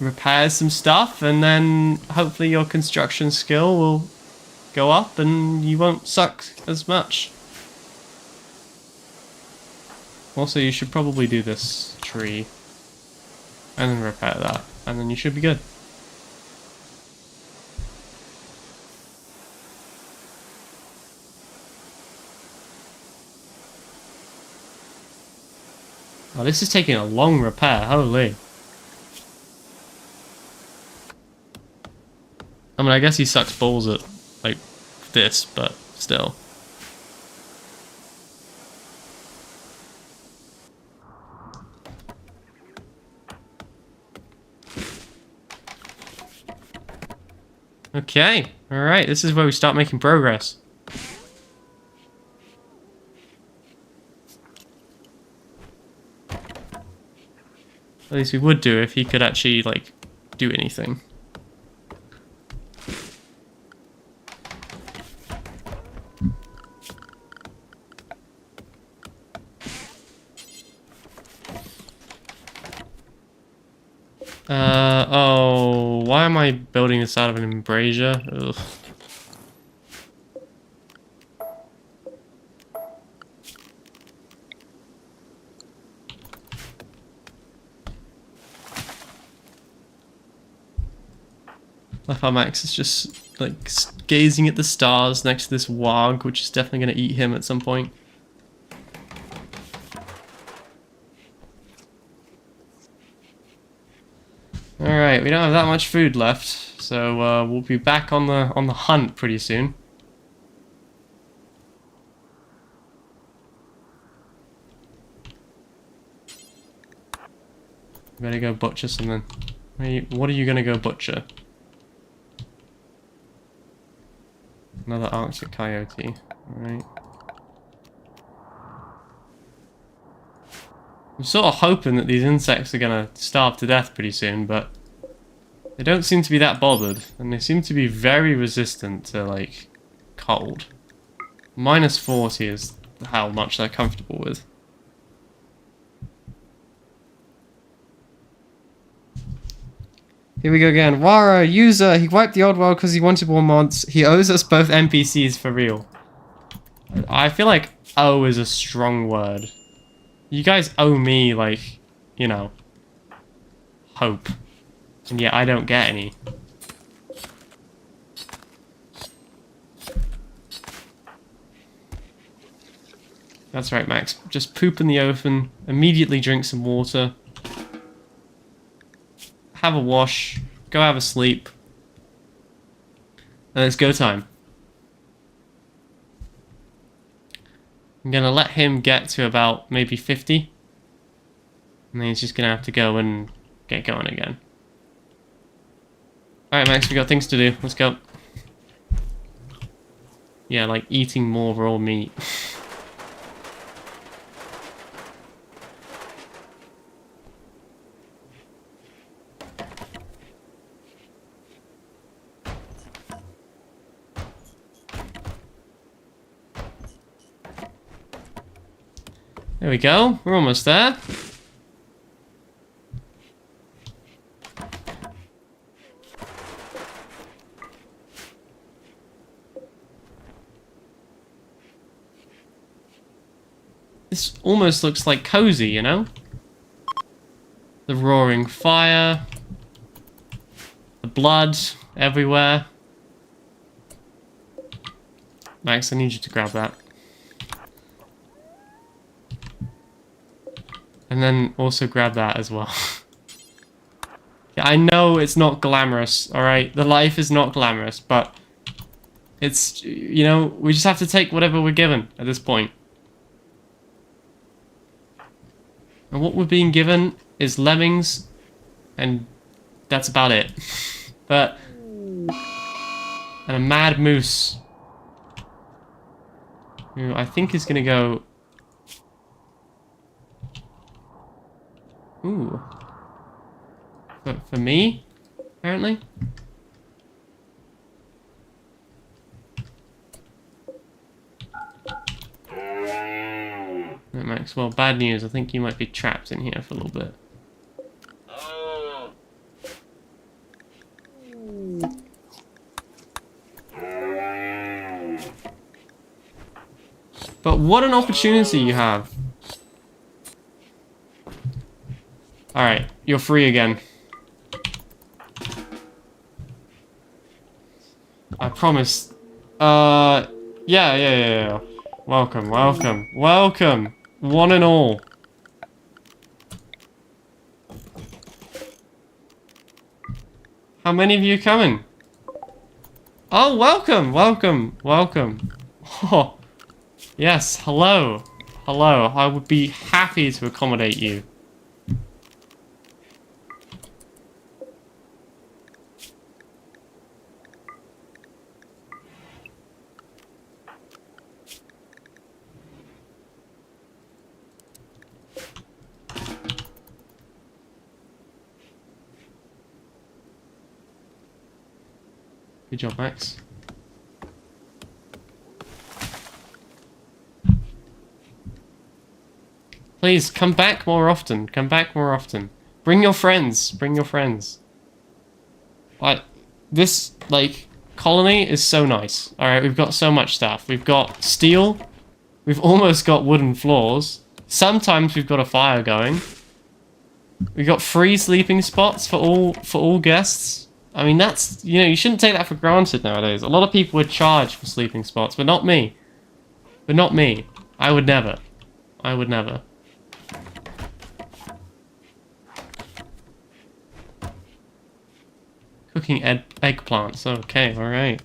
repair some stuff, and then hopefully your construction skill will go up and you won't suck as much. Also, you should probably do this tree and then repair that, and then you should be good. Oh, this is taking a long repair, holy. I mean, I guess he sucks balls at, like, this, but still. Okay, alright, this is where we start making progress. At least we would do if he could actually, like, do anything. Oh, why am I building this out of an embrasure? Ugh. Left our Max is just like gazing at the stars next to this warg, which is definitely going to eat him at some point. Alright, we don't have that much food left, so we'll be back on the hunt pretty soon. Better go butcher something. What are you gonna go butcher? Another Arctic coyote. Alright. I'm sort of hoping that these insects are gonna starve to death pretty soon, but they don't seem to be that bothered, and they seem to be very resistant to, like, cold. Minus 40 is how much they're comfortable with. Here we go again. Wara, user. He wiped the old world because he wanted more mods. He owes us both NPCs for real. I feel like owe is a strong word. You guys owe me, like, you know, hope. And yet I don't get any. That's right, Max. Just poop in the oven. Immediately drink some water. Have a wash. Go have a sleep. And it's go time. I'm gonna let him get to about maybe 50. And then he's just gonna have to go and get going again. Alright, Max, we got things to do. Let's go. Yeah, like eating more raw meat. There we go. We're almost there. This almost looks like cozy, you know? The roaring fire. The blood everywhere. Max, I need you to grab that. And then also grab that as well. Yeah, I know it's not glamorous, alright? The life is not glamorous, but it's, you know, we just have to take whatever we're given at this point. And what we're being given is lemmings, and that's about it. But, and a mad moose, who I think is gonna go. Ooh. For me, apparently. Right, Max, well, bad news. I think you might be trapped in here for a little bit. But what an opportunity you have. Alright, you're free again. I promise. Yeah. Welcome. One and all. How many of you are coming? Oh, welcome. Oh, yes, hello. I would be happy to accommodate you. Good job, Max. Please, come back more often. Bring your friends. This, like, colony is so nice. Alright, we've got so much stuff. We've got steel. We've almost got wooden floors. Sometimes we've got a fire going. We've got free sleeping spots for all guests. I mean, that's, you know, you shouldn't take that for granted nowadays. A lot of people would charge for sleeping spots, but not me. I would never. Cooking eggplants. Okay, alright.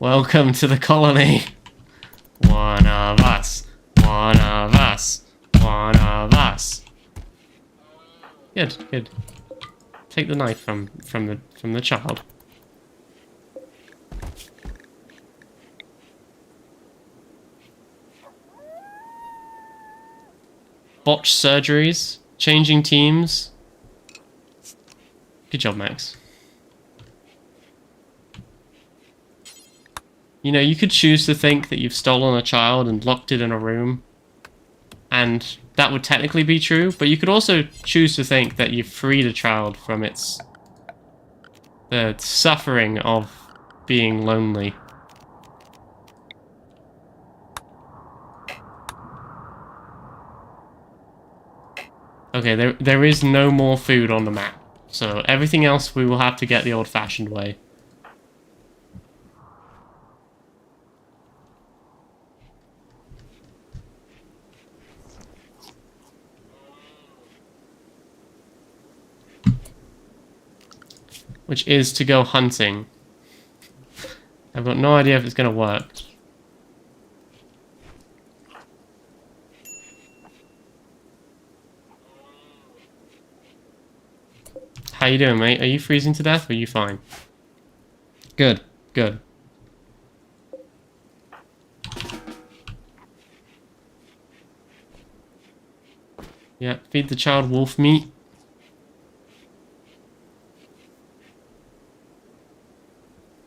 Welcome to the colony. One of us. One of us. One of us. Good, good. Take the knife from the child. Botched surgeries, changing teams. Good job, Max. You know, you could choose to think that you've stolen a child and locked it in a room, and that would technically be true, but you could also choose to think that you've freed a child from the suffering of being lonely. Okay, there is no more food on the map, so everything else we will have to get the old-fashioned way. Which is to go hunting. I've got no idea if it's gonna work. How you doing, mate? Are you freezing to death or are you fine? Good, good. Yeah, feed the child wolf meat.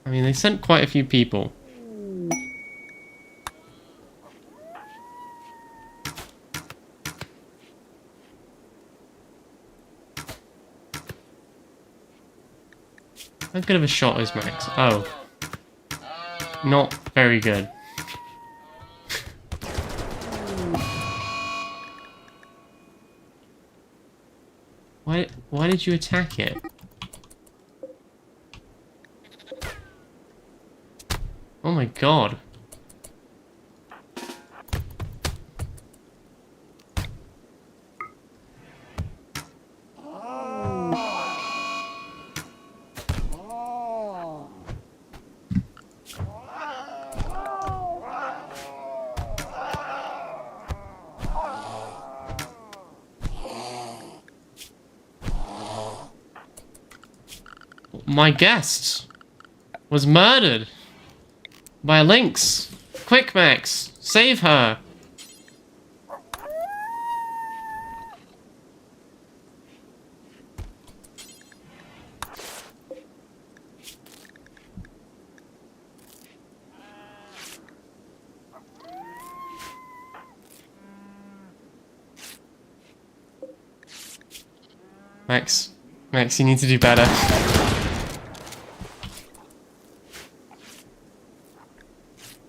I mean, they sent quite a few people. How good of a shot is Max? Oh. Not very good. Why did you attack it? Oh my god. My guest was murdered by a lynx. Quick, Max, save her. Max, you need to do better.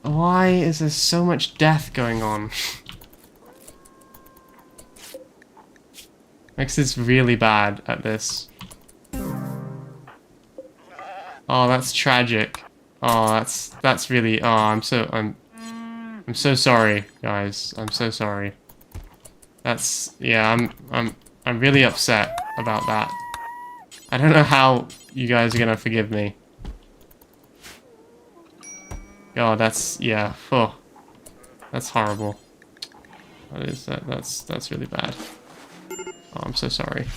Why is there so much death going on? Max is really bad at this. Oh, that's tragic. Oh, that's really. Oh, I'm so sorry, guys. I'm so sorry. That's yeah. I'm really upset about that. I don't know how you guys are gonna forgive me. Oh, that's yeah. Oh, that's horrible. That is that's really bad. Oh, I'm so sorry.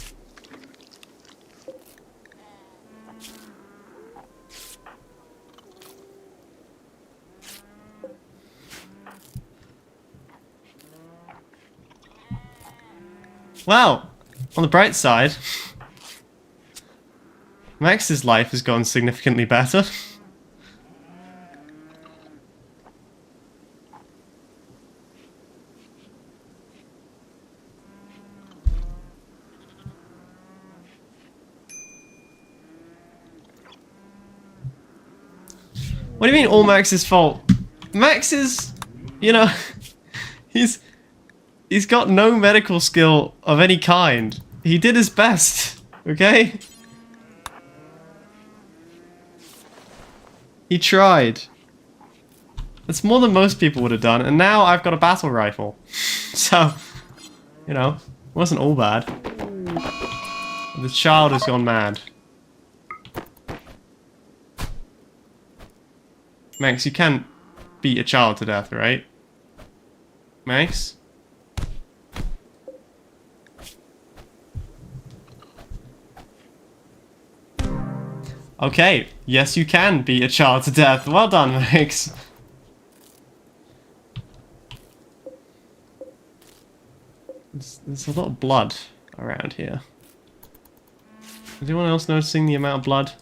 Well, on the bright side, Max's life has gone significantly better. What do you mean all Max's fault? Max is, you know, he's got no medical skill of any kind. He did his best, okay? He tried. That's more than most people would have done, and now I've got a battle rifle. So, you know, it wasn't all bad. The child has gone mad. Max, you can't beat a child to death, right? Max? Okay, yes you can beat a child to death. Well done, Max. There's a lot of blood around here. Is anyone else noticing the amount of blood?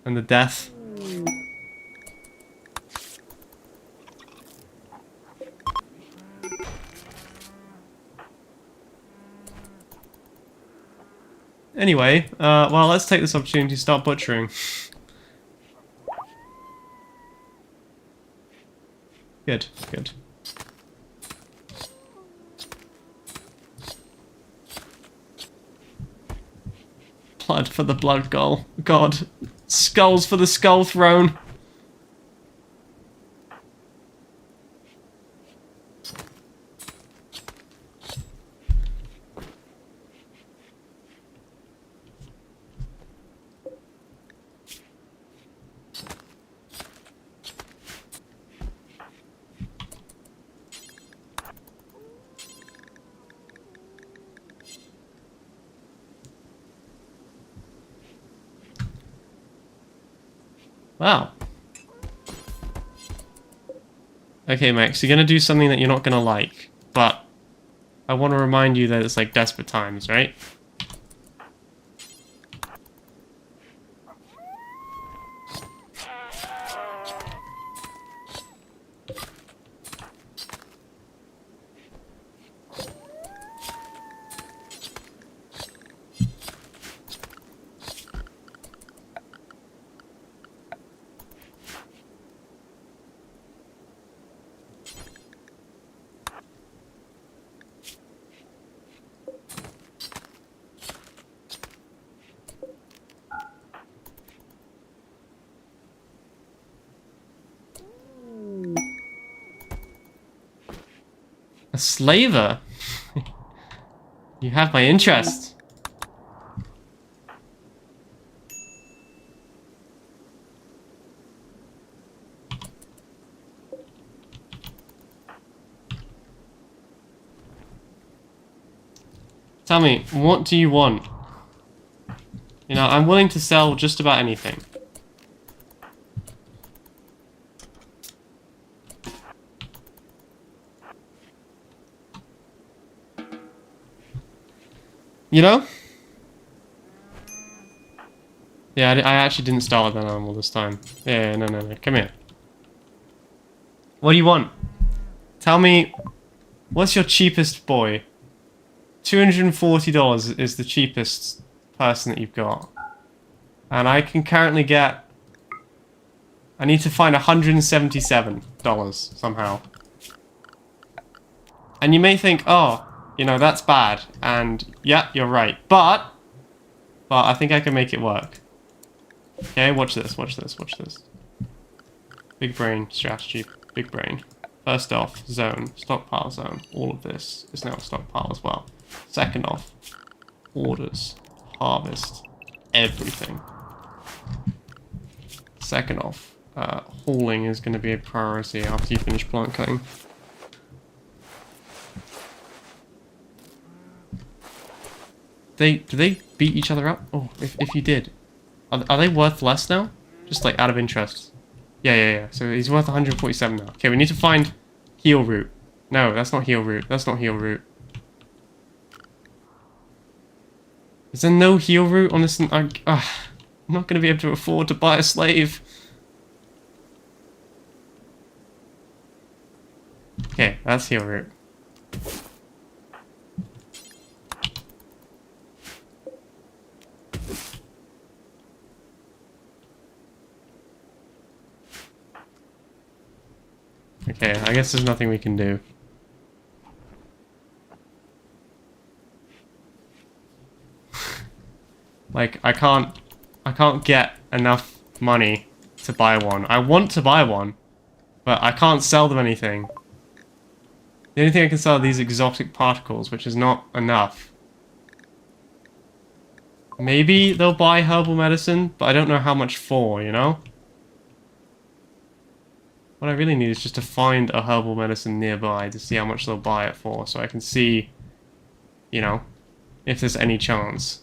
And the death? Anyway, well, let's take this opportunity to start butchering. Good, good. Blood for the blood goal. God. Skulls for the skull throne. Wow. Okay, Max, you're gonna do something that you're not gonna like, but I want to remind you that it's like desperate times, right? A slaver? You have my interest. Tell me, what do you want? You know, I'm willing to sell just about anything. You know? Yeah, I actually didn't start with that animal this time. Yeah, no, come here. What do you want? Tell me, what's your cheapest boy? $240 is the cheapest person that you've got. And I can currently get... I need to find $177 somehow. And you may think, oh, you know, that's bad. And yeah, you're right. But I think I can make it work. Okay, watch this, watch this, watch this. Big brain strategy, big brain. First off, zone, stockpile zone. All of this is now a stockpile as well. Second off, orders, harvest, everything. Second off, hauling is going to be a priority after you finish plant cutting. Do they beat each other up? Oh, if you did. Are they worth less now? Just like out of interest. Yeah. So he's worth 147 now. Okay, we need to find heal root. No, that's not heal root. That's not heal root. Is there no heal root on this? I'm not going to be able to afford to buy a slave. Okay, that's heal root. Okay, I guess there's nothing we can do. Like, I can't get enough money to buy one. I want to buy one, but I can't sell them anything. The only thing I can sell are these exotic particles, which is not enough. Maybe they'll buy herbal medicine, but I don't know how much for, you know? What I really need is just to find a herbal medicine nearby to see how much they'll buy it for, so I can see, you know, if there's any chance.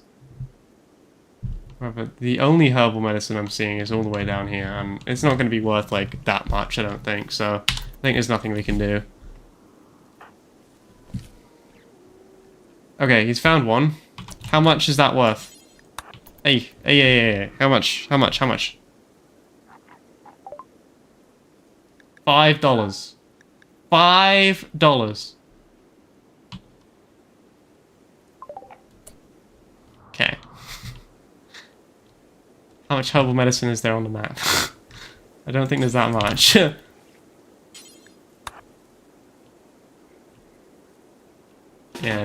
However, the only herbal medicine I'm seeing is all the way down here, and it's not going to be worth, like, that much, I don't think, so I think there's nothing we can do. Okay, he's found one. How much is that worth? Hey. How much? $5. $5. Okay. How much herbal medicine is there on the map? I don't think there's that much. Yeah,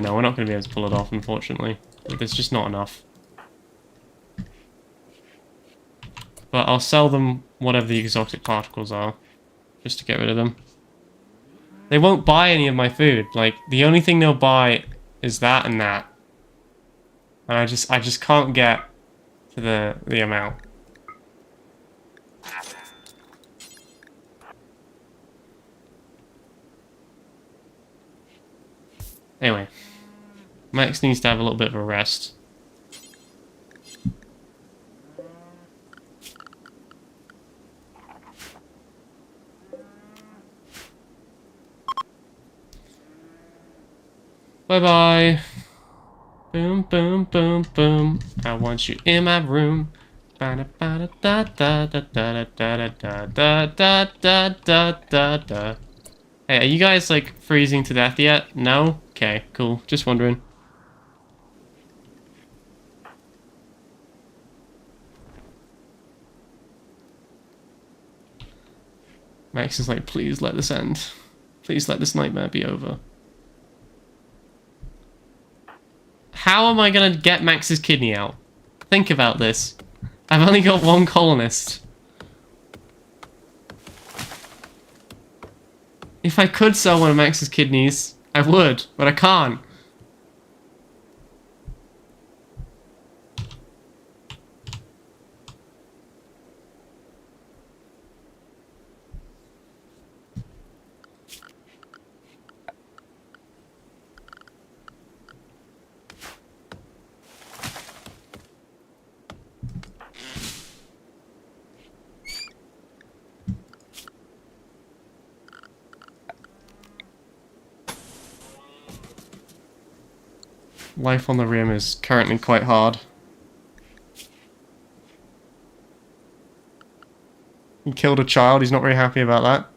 no, we're not going to be able to pull it off, unfortunately. There's just not enough. But I'll sell them whatever the exotic particles are, just to get rid of them. They won't buy any of my food. Like, the only thing they'll buy is that and that. And I just can't get to the amount. Anyway, Max needs to have a little bit of a rest. Bye-bye. Boom, boom, boom, boom. I want you in my room. Hey, are you guys, like, freezing to death yet? No? Okay, cool. Just wondering. Max is like, please let this end. Please let this nightmare be over. How am I gonna get Max's kidney out? Think about this. I've only got one colonist. If I could sell one of Max's kidneys, I would, but I can't. Life on the Rim is currently quite hard. He killed a child, he's not very happy about that.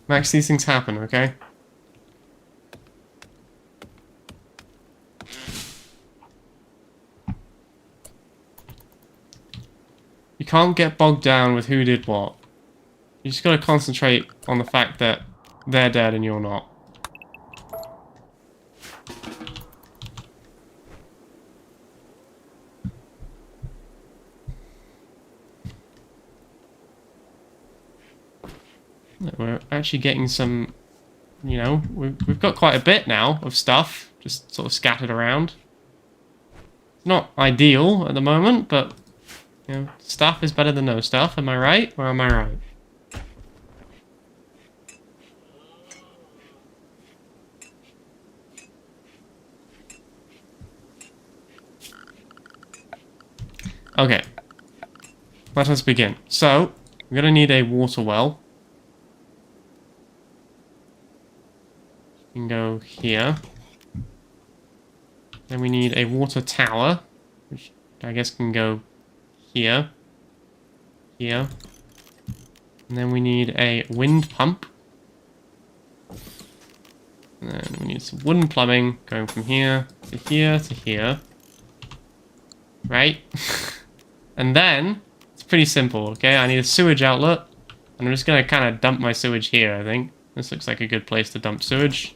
Max, these things happen, okay? You can't get bogged down with who did what. You just gotta concentrate on the fact that they're dead and you're not. We're actually getting some, you know, we've got quite a bit now of stuff just sort of scattered around. It's not ideal at the moment, but, you know, stuff is better than no stuff. Am I right, or am I right? Okay. Let us begin. So, we're going to need a water well. We can go here. Then we need a water tower, which I guess can go here. Here. And then we need a wind pump. And then we need some wooden plumbing going from here to here to here. Right? And then, it's pretty simple, okay? I need a sewage outlet. And I'm just going to kind of dump my sewage here, I think. This looks like a good place to dump sewage.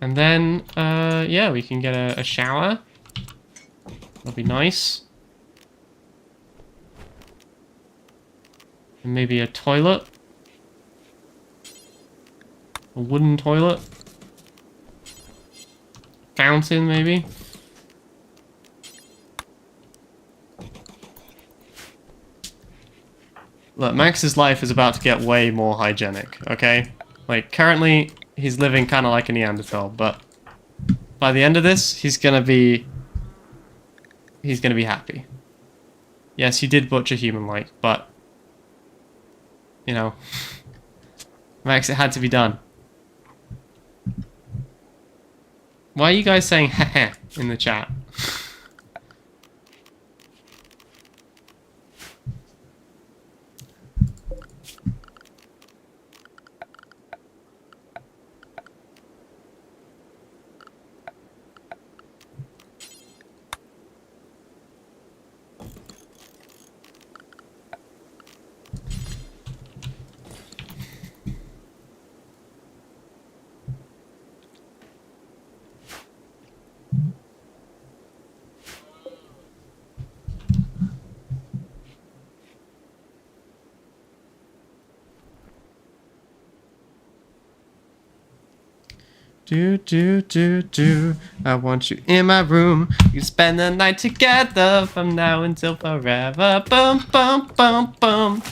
And then, yeah, we can get a shower. That'll be nice. And maybe a toilet. A wooden toilet. Fountain, maybe. Look, Max's life is about to get way more hygienic, okay? Like, currently, he's living kind of like a Neanderthal, but by the end of this, he's gonna be happy. Yes, he did butcher human-like, but, you know, Max, it had to be done. Why are you guys saying heh in the chat? Do. I want you in my room. You spend the night together from now until forever. Boom, boom, boom, boom.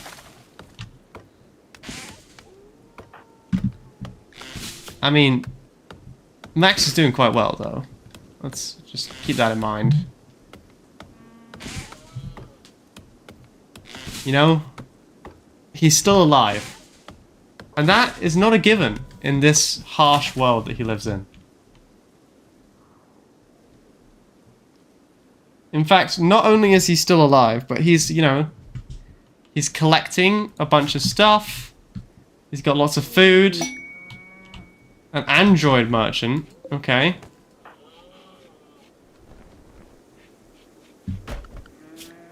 I mean, Max is doing quite well, though. Let's just keep that in mind. You know, he's still alive. And that is not a given in this harsh world that he lives in. In fact, not only is he still alive, but he's, you know, he's collecting a bunch of stuff. He's got lots of food. An android merchant. Okay.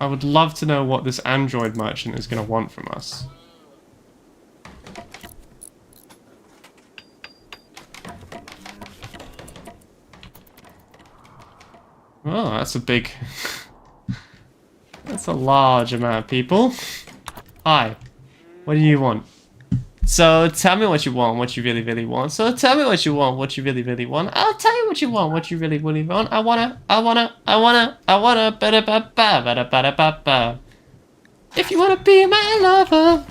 I would love to know what this android merchant is going to want from us. Oh, that's a big... that's a large amount of people. Hi. What do you want? So tell me what you want, what you really, really want. So tell me what you want, what you really, really want. I'll tell you what you want, what you really, really want. I wanna, ba-da-ba-da-ba-ba. If you wanna be my lover.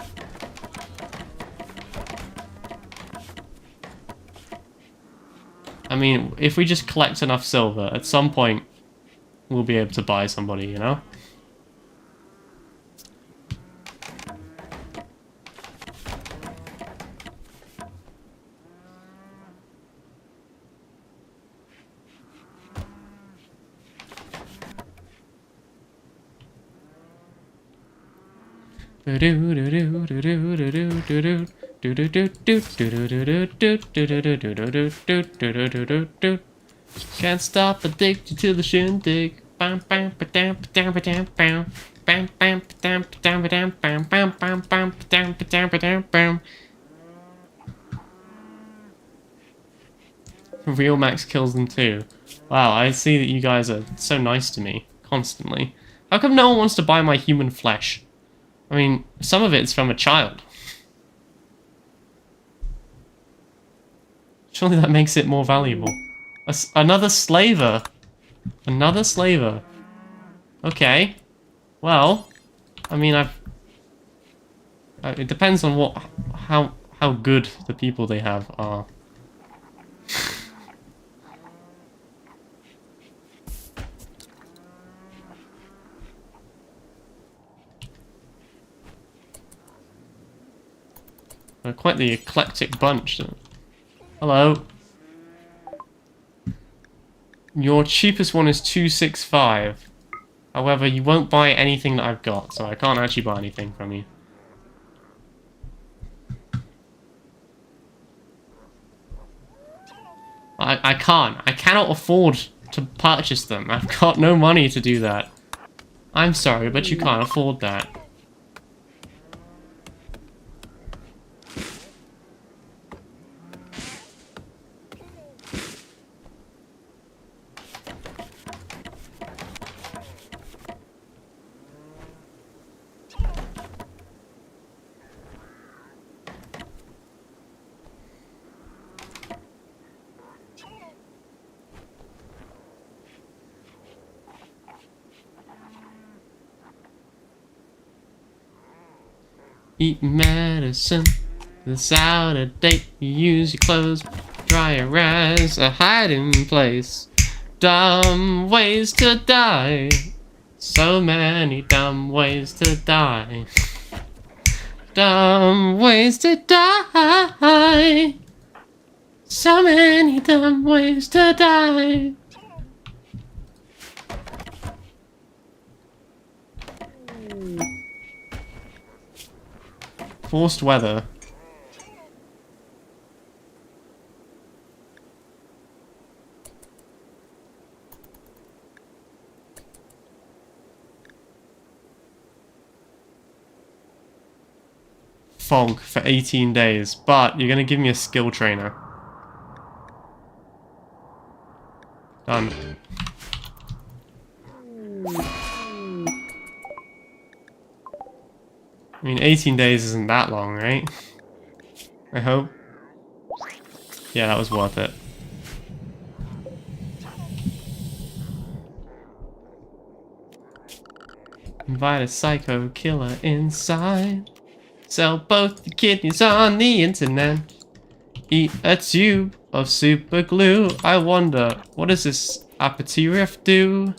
I mean, if we just collect enough silver, at some point, we'll be able to buy somebody, you know? Can't stop addicted to the shindig. Bam bam ba-dam ba-dam ba-dam bam. Bam bam ba-dam ba-dam ba-dam bam bam bam bam ba-dam ba-dam ba-dam bam. Real Max kills them too. Wow, I see that you guys are so nice to me constantly. How come no one wants to buy my human flesh? I mean, some of it's from a child. Surely that makes it more valuable. Another slaver. Another slaver. Okay. Well, I mean, it depends on how good the people they have are. They're quite the eclectic bunch. Hello. Your cheapest one is 265. However, you won't buy anything that I've got, so I can't actually buy anything from you. I can't. I cannot afford to purchase them. I've got no money to do that. I'm sorry, but you can't afford that. Eat medicine that's out of date. You use your clothes, dryer as a hiding place. Dumb ways to die. So many dumb ways to die. Dumb ways to die. So many dumb ways to die. Forced weather. Fog for 18 days, but you're gonna give me a skill trainer. Done. I mean, 18 days isn't that long, right? I hope. Yeah, that was worth it. Invite a psycho killer inside. Sell both the kidneys on the internet. Eat a tube of super glue. I wonder, what does this aperitif do?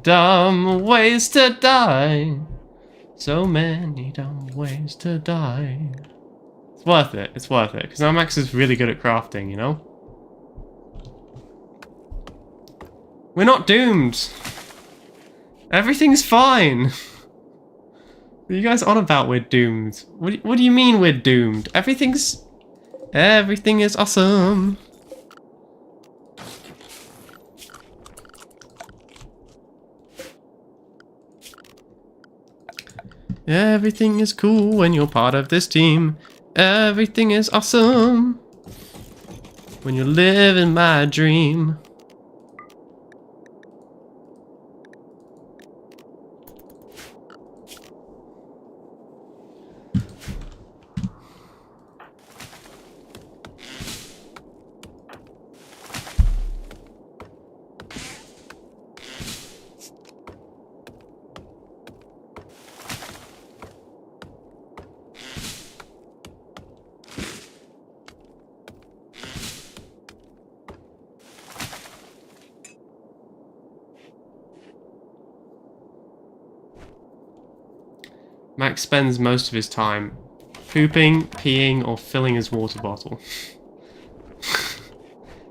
Dumb ways to die. So many dumb ways to die. It's worth it. It's worth it. Because now Max is really good at crafting, you know? We're not doomed. Everything's fine. What are you guys on about we're doomed? What do you mean we're doomed? Everything is awesome. Everything is cool when you're part of this team. Everything is awesome when you're living my dream. Max spends most of his time pooping, peeing, or filling his water bottle.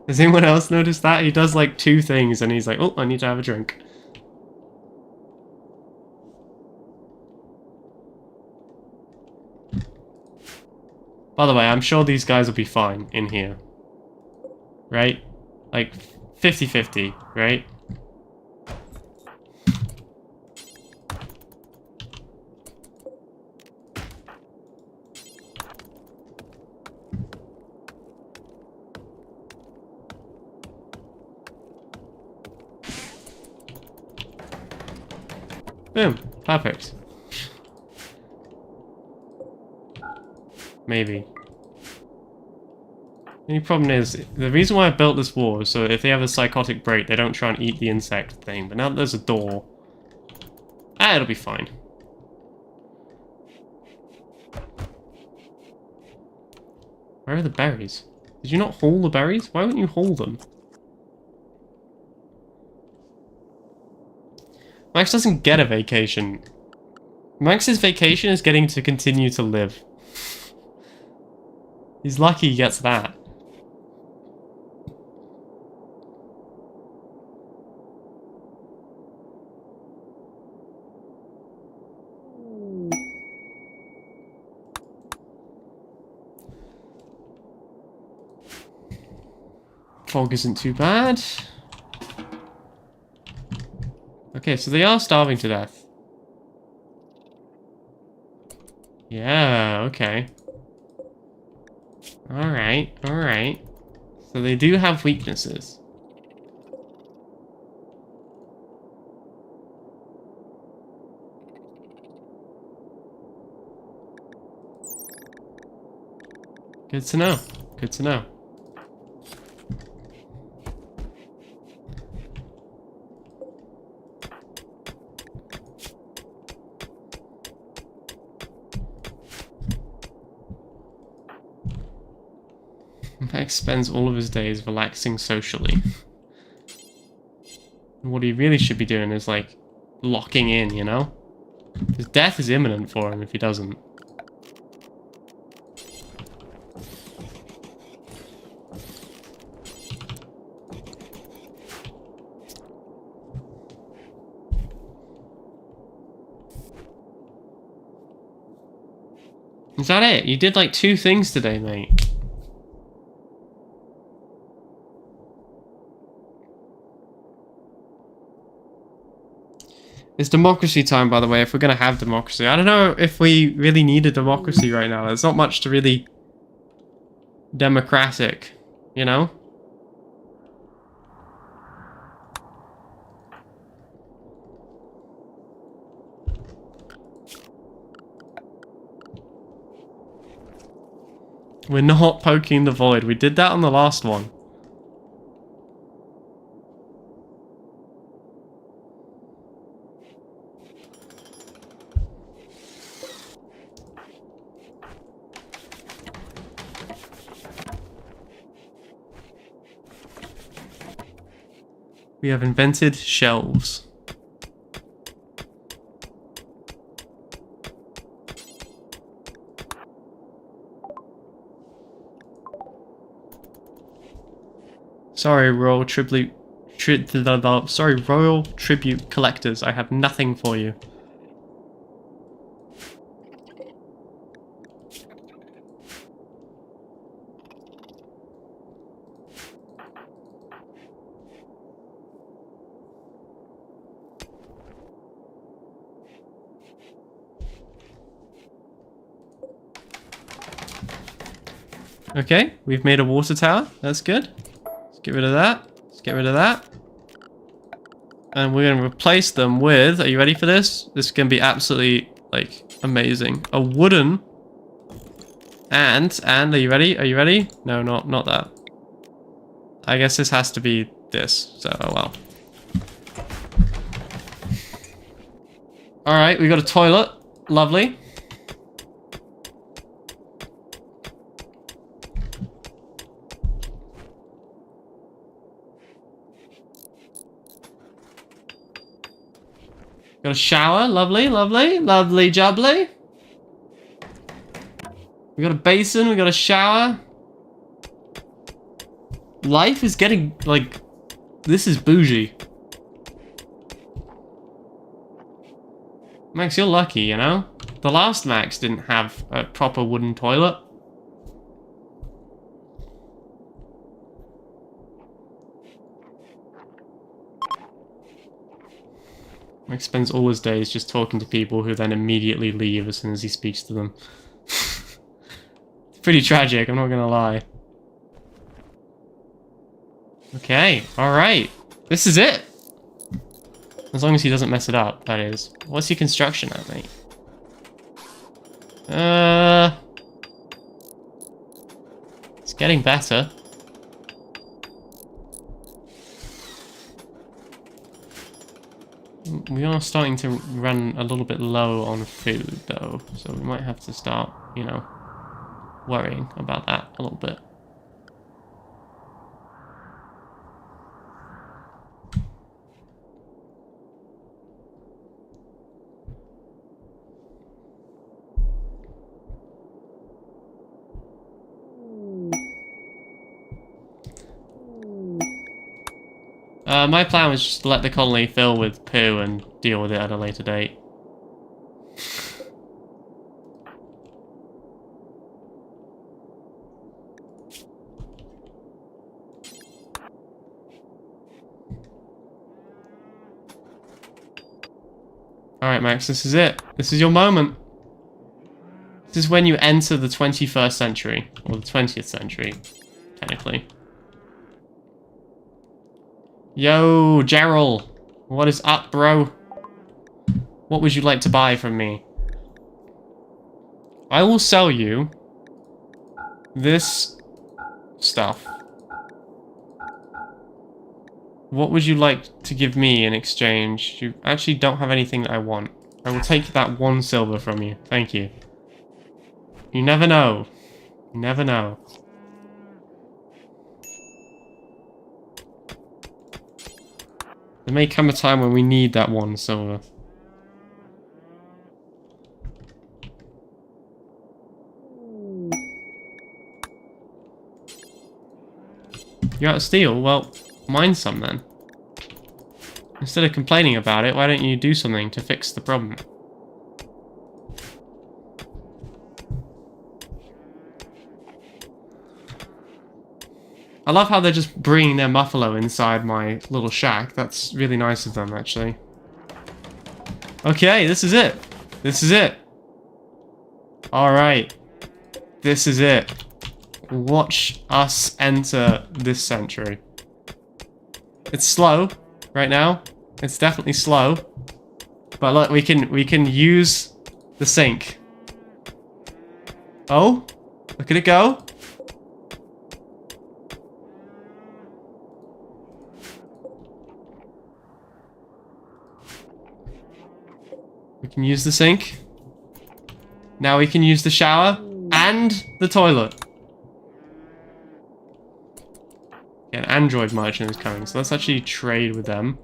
Has anyone else noticed that? He does like 2 things and he's like, oh, I need to have a drink. By the way, I'm sure these guys will be fine in here. Right? Like, 50-50, right? Boom. Perfect. Maybe. The only problem is, the reason why I built this wall is so if they have a psychotic break, they don't try and eat the insect thing. But now that there's a door, it'll be fine. Where are the berries? Did you not haul the berries? Why wouldn't you haul them? Max doesn't get a vacation. Max's vacation is getting to continue to live. He's lucky he gets that. Fog isn't too bad. Okay, so they are starving to death. Yeah, okay. Alright, alright. So they do have weaknesses. Good to know. Good to know. Max spends all of his days relaxing socially. And what he really should be doing is, like, locking in, you know? His death is imminent for him if he doesn't. Is that it? You did like 2 things today, mate. It's democracy time, by the way, if we're going to have democracy. I don't know if we really need a democracy right now. There's not much to really democratic, you know? We're not poking the void. We did that on the last one. We have invented shelves. Sorry, Royal Tribute... sorry, Royal Tribute Collectors. I have nothing for you. Okay, we've made a water tower. That's good. Let's get rid of that. Let's get rid of that. And we're going to replace them with... Are you ready for this? This is going to be absolutely, like, amazing. A wooden... And, are you ready? Are you ready? No, not that. I guess this has to be this. So, oh well. Alright, we got a toilet. Lovely. Got a shower, lovely, lovely, lovely jubbly. We got a basin, we got a shower. Life is getting, like, this is bougie. Max, you're lucky, you know? The last Max didn't have a proper wooden toilet. Max spends all his days just talking to people who then immediately leave as soon as he speaks to them. It's pretty tragic, I'm not gonna lie. Okay, alright. This is it! As long as he doesn't mess it up, that is. What's your construction at, mate? It's getting better. We are starting to run a little bit low on food, though, so we might have to start, you know, worrying about that a little bit. My plan was just to let the colony fill with poo and deal with it at a later date. Alright, Max, this is it. This is your moment. This is when you enter the 21st century, or the 20th century, technically. Yo, Gerald, what is up, bro? What would you like to buy from me? I will sell you this stuff. What would you like to give me in exchange? You actually don't have anything that I want. I will take that 1 silver from you. Thank you. You never know. You never know. There may come a time when we need that 1 silver. You're out of steel? Well, mine some then. Instead of complaining about it, why don't you do something to fix the problem? I love how they're just bringing their buffalo inside my little shack. That's really nice of them, actually. Okay, this is it. This is it. Alright. This is it. Watch us enter this century. It's slow right now. It's definitely slow. But look, we can use the sink. Oh, look at it go. We can use the sink. Now we can use the shower and the toilet. Yeah, an android merchant is coming, so let's actually trade with them.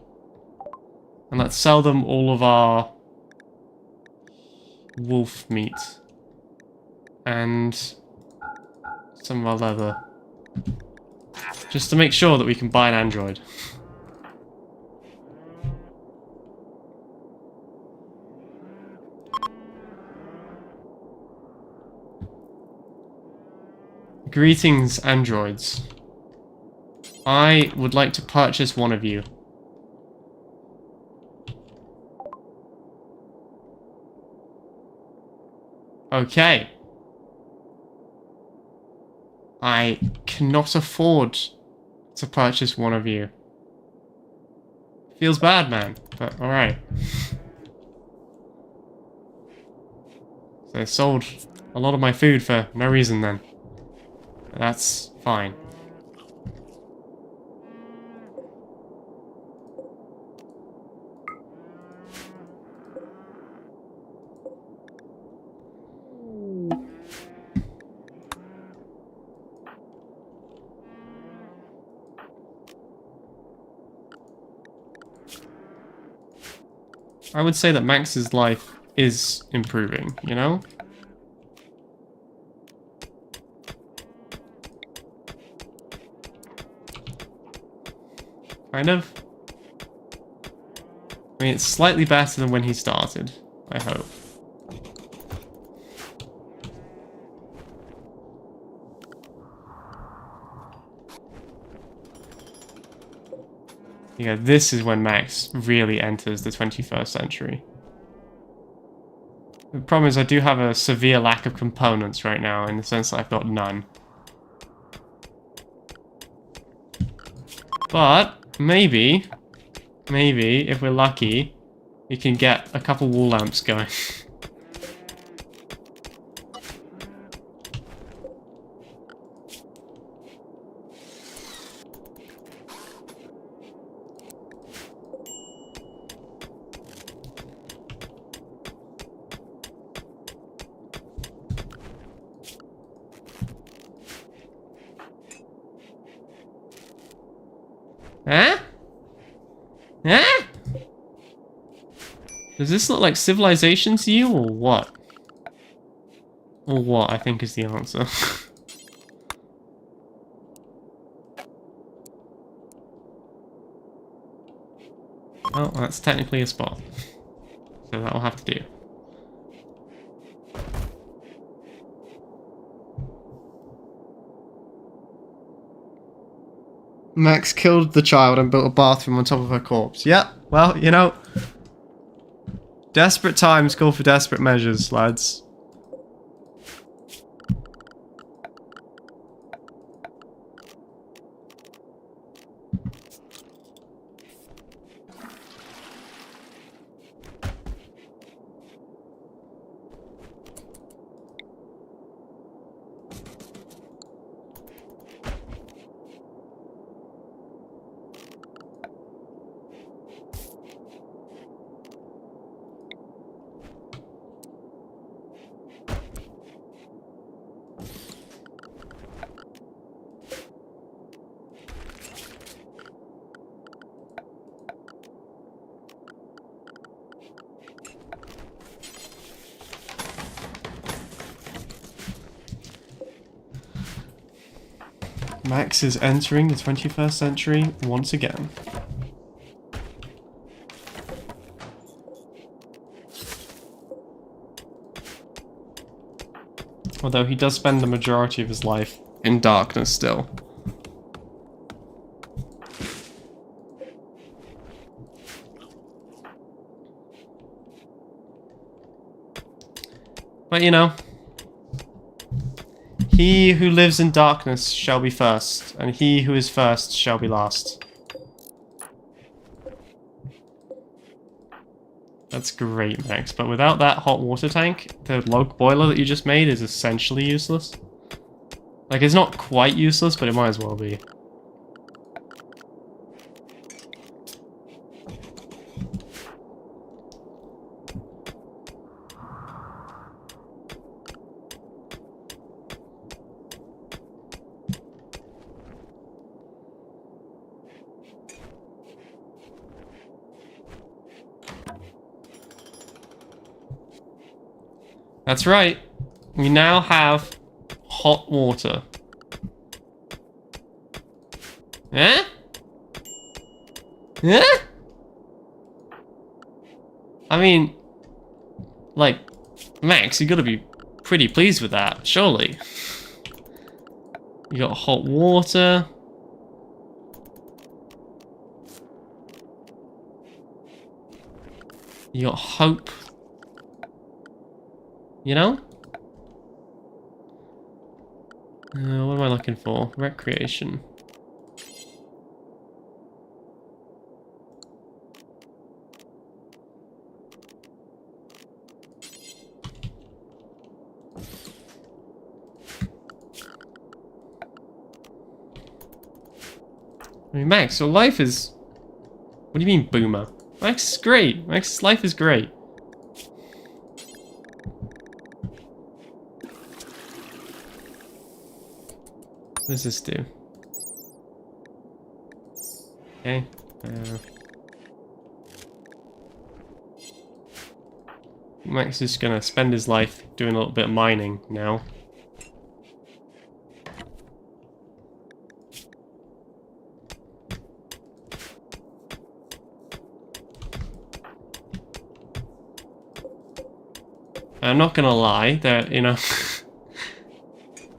And let's sell them all of our wolf meat. And some of our leather. Just to make sure that we can buy an android. Greetings, androids. I would like to purchase one of you. Okay. I cannot afford to purchase one of you. Feels bad, man, but alright. So I sold a lot of my food for no reason then. That's fine. I would say that Max's life is improving, you know? Kind of. I mean, it's slightly better than when he started, I hope. Yeah, this is when Max really enters the 21st century. The problem is I do have a severe lack of components right now, in the sense that I've got none. But, maybe, if we're lucky, we can get a couple wall lamps going. Huh? Huh? Does this look like civilization to you, or what? Or what, I think is the answer. Well, that's technically a spot. So that'll have to do. Max killed the child and built a bathroom on top of her corpse. Yeah, well, you know, desperate times call for desperate measures, lads. Max is entering the 21st century once again. Although he does spend the majority of his life in darkness still. But you know, he who lives in darkness shall be first, and he who is first shall be last. That's great, Max, but without that hot water tank, the log boiler that you just made is essentially useless. Like, it's not quite useless, but it might as well be. That's right. We now have hot water. Eh? Eh? I mean, like, Max, you gotta be pretty pleased with that, surely. You got hot water. You got hope. You know? What am I looking for? Recreation. I mean, Max, your life is... What do you mean, boomer? Max is great. Max's life is great. What does this do? Okay. Max is gonna spend his life doing a little bit of mining now. I'm not gonna lie, that you know,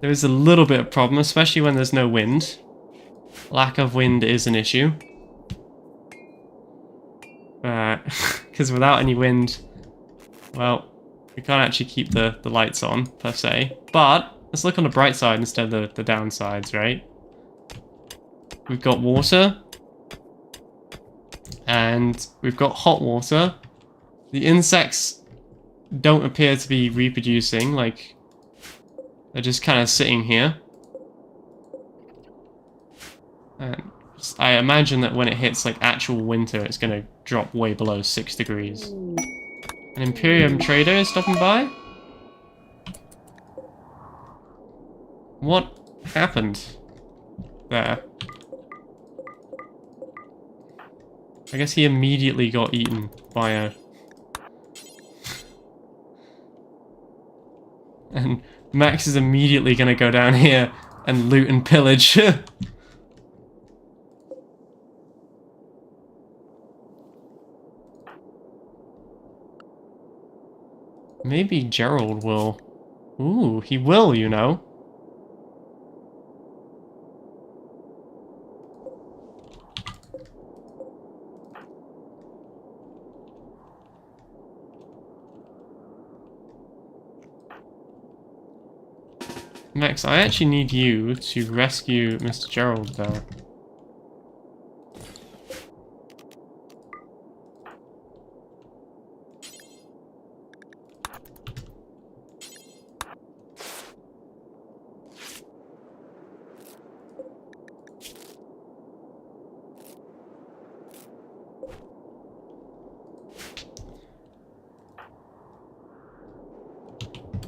there is a little bit of problem, especially when there's no wind. Lack of wind is an issue. Because without any wind, well, we can't actually keep the lights on, per se. But, let's look on the bright side instead of the downsides, right? We've got water. And we've got hot water. The insects don't appear to be reproducing, like, they're just kind of sitting here. And I imagine that when it hits, like, actual winter, it's going to drop way below 6 degrees. An Imperium trader is stopping by? What happened there? I guess he immediately got eaten by a... And Max is immediately going to go down here and loot and pillage. Maybe Gerald will. Ooh, he will, you know. Max, I actually need you to rescue Mr. Gerald, though.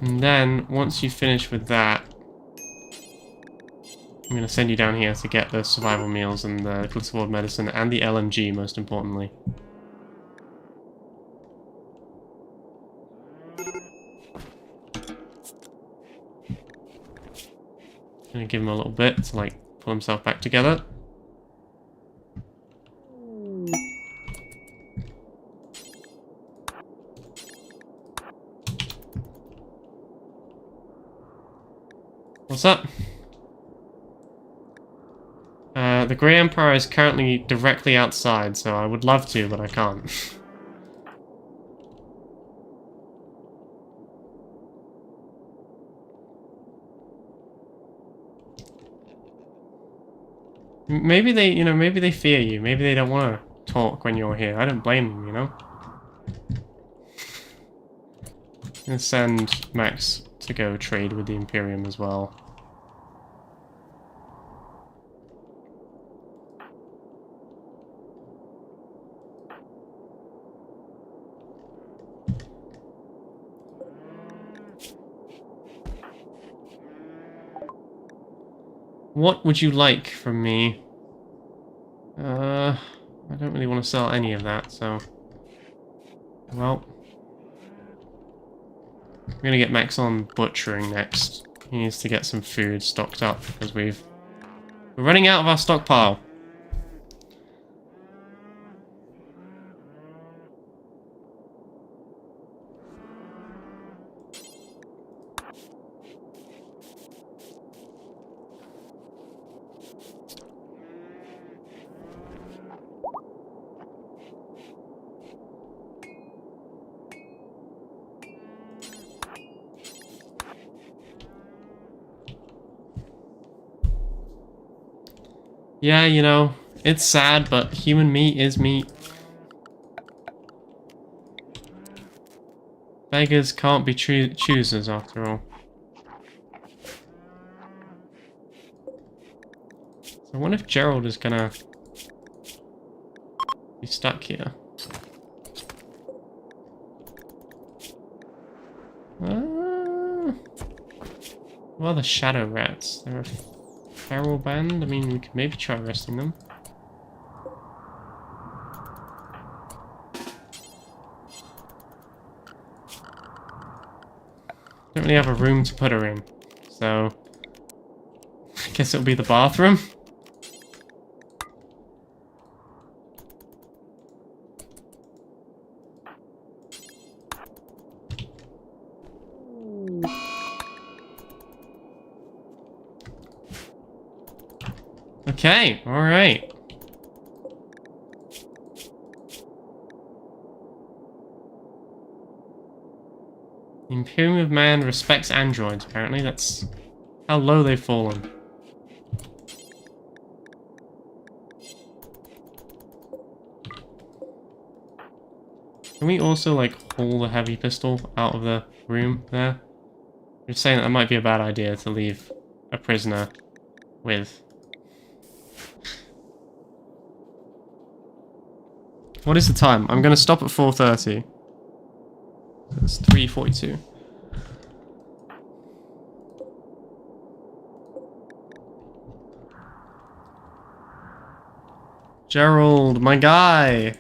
And then, once you finish with that, I'm going to send you down here to get the survival meals and the Glitterboard medicine and the LMG, most importantly. I'm going to give him a little bit to, like, pull himself back together. What's up? The Grey Empire is currently directly outside, so I would love to, but I can't. Maybe they, maybe they fear you. Maybe they don't want to talk when you're here. I don't blame them, you know? I'm gonna send Max to go trade with the Imperium as well. What would you like from me? I don't really want to sell any of that, so... Well... I'm gonna get Max on butchering next. He needs to get some food stocked up, because we're running out of our stockpile. Yeah, it's sad, but human meat is meat. Beggars can't be choosers, after all. So I wonder if Gerald is gonna be stuck here. Well, the shadow rats. They're a feral band. I mean, we could maybe try arresting them. Don't really have a room to put her in, so I guess it'll be the bathroom. Okay, alright. The Imperium of Man respects androids, apparently. That's how low they've fallen. Can we also, like, haul the heavy pistol out of the room there? You're saying that might be a bad idea to leave a prisoner with. What is the time? I'm going to stop at 4:30. It's 3:42. Gerald, my guy!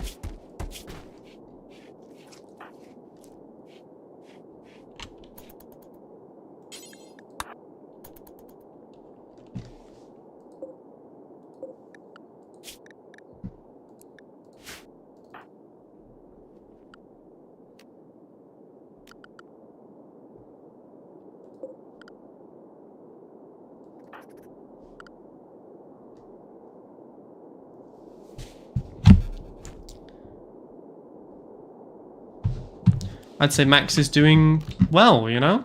I'd say Max is doing well, you know?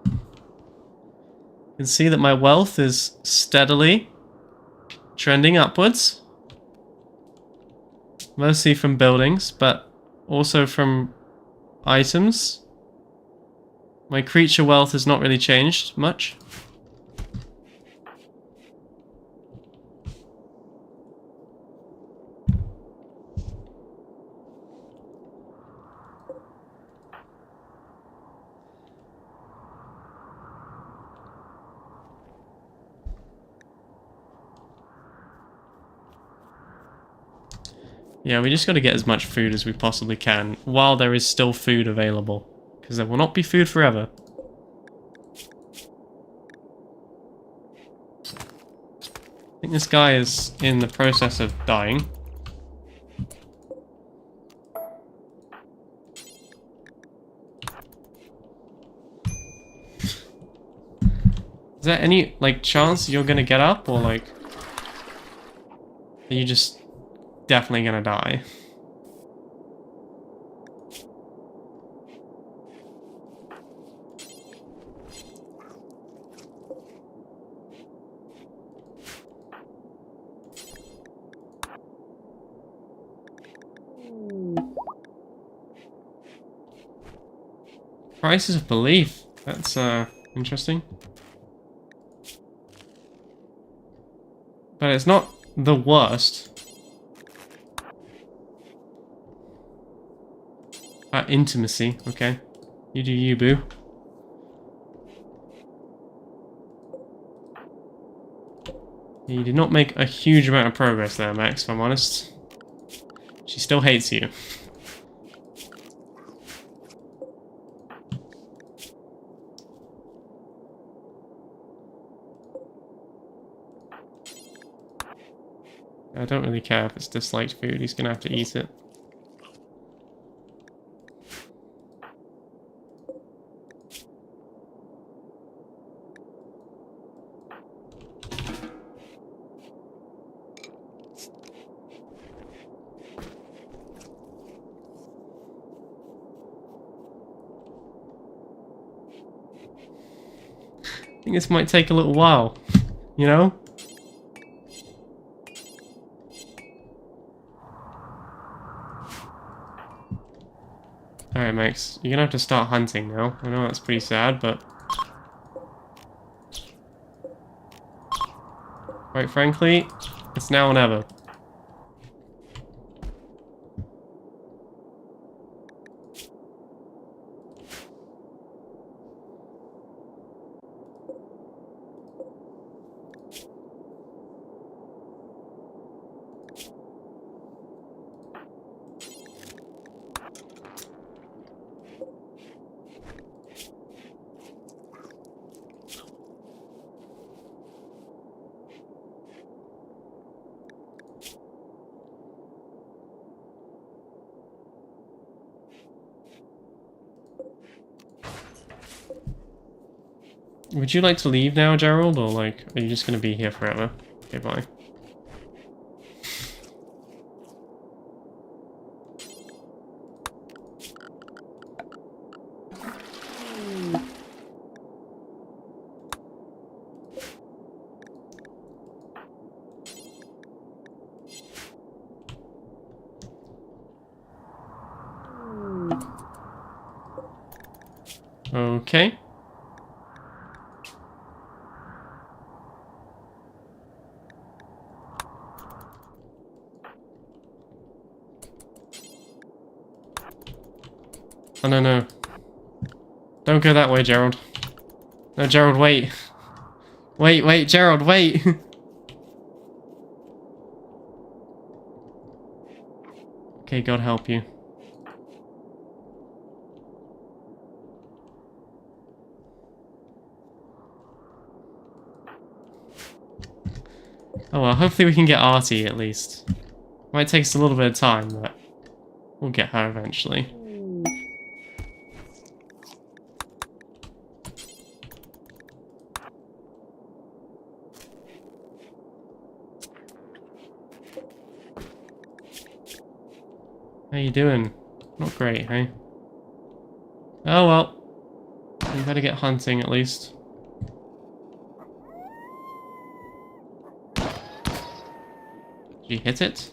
You can see that my wealth is steadily trending upwards. Mostly from buildings, but also from items. My creature wealth has not really changed much. Yeah, we just got to get as much food as we possibly can while there is still food available. Because there will not be food forever. I think this guy is in the process of dying. Is there any, like, chance you're gonna get up, or, like, are you just definitely gonna die? Crisis of belief. That's, interesting. But it's not the worst. Intimacy, okay. You do you, boo. You did not make a huge amount of progress there, Max, if I'm honest. She still hates you. I don't really care if it's disliked food, he's gonna have to eat it. I think this might take a little while, you know? Alright, Max, you're gonna have to start hunting now. I know that's pretty sad, but... quite frankly, it's now or never. Would you like to leave now, Gerald, or like, are you just gonna be here forever? Okay, bye. Okay. Oh, no, no. Don't go that way, Gerald. No, Gerald, wait. Wait, Gerald, wait! Okay, God help you. Oh well, hopefully we can get Artie at least. Might take us a little bit of time, but we'll get her eventually. How you doing? Not great, hey? Oh well. You better get hunting at least. Did you hit it?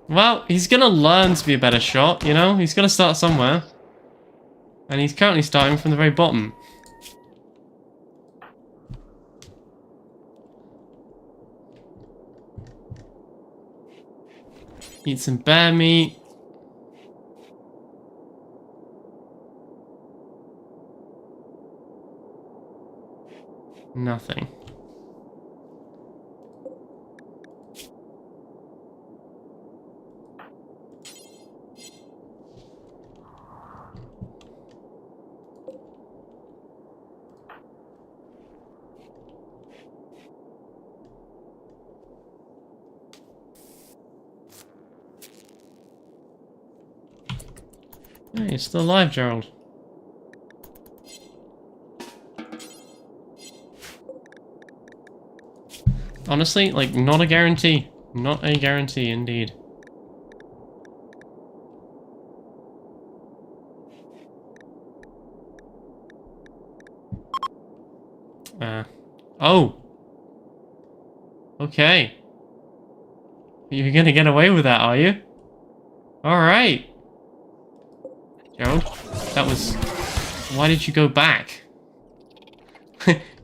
Well, he's gonna learn to be a better shot, you know? He's gonna start somewhere. And he's currently starting from the very bottom. Eat some bear meat. Nothing. Hey, you're still alive, Gerald. Honestly, like, not a guarantee. Not a guarantee, indeed. Oh! Okay. You're gonna get away with that, are you? Alright. Gerald, that was... Why did you go back?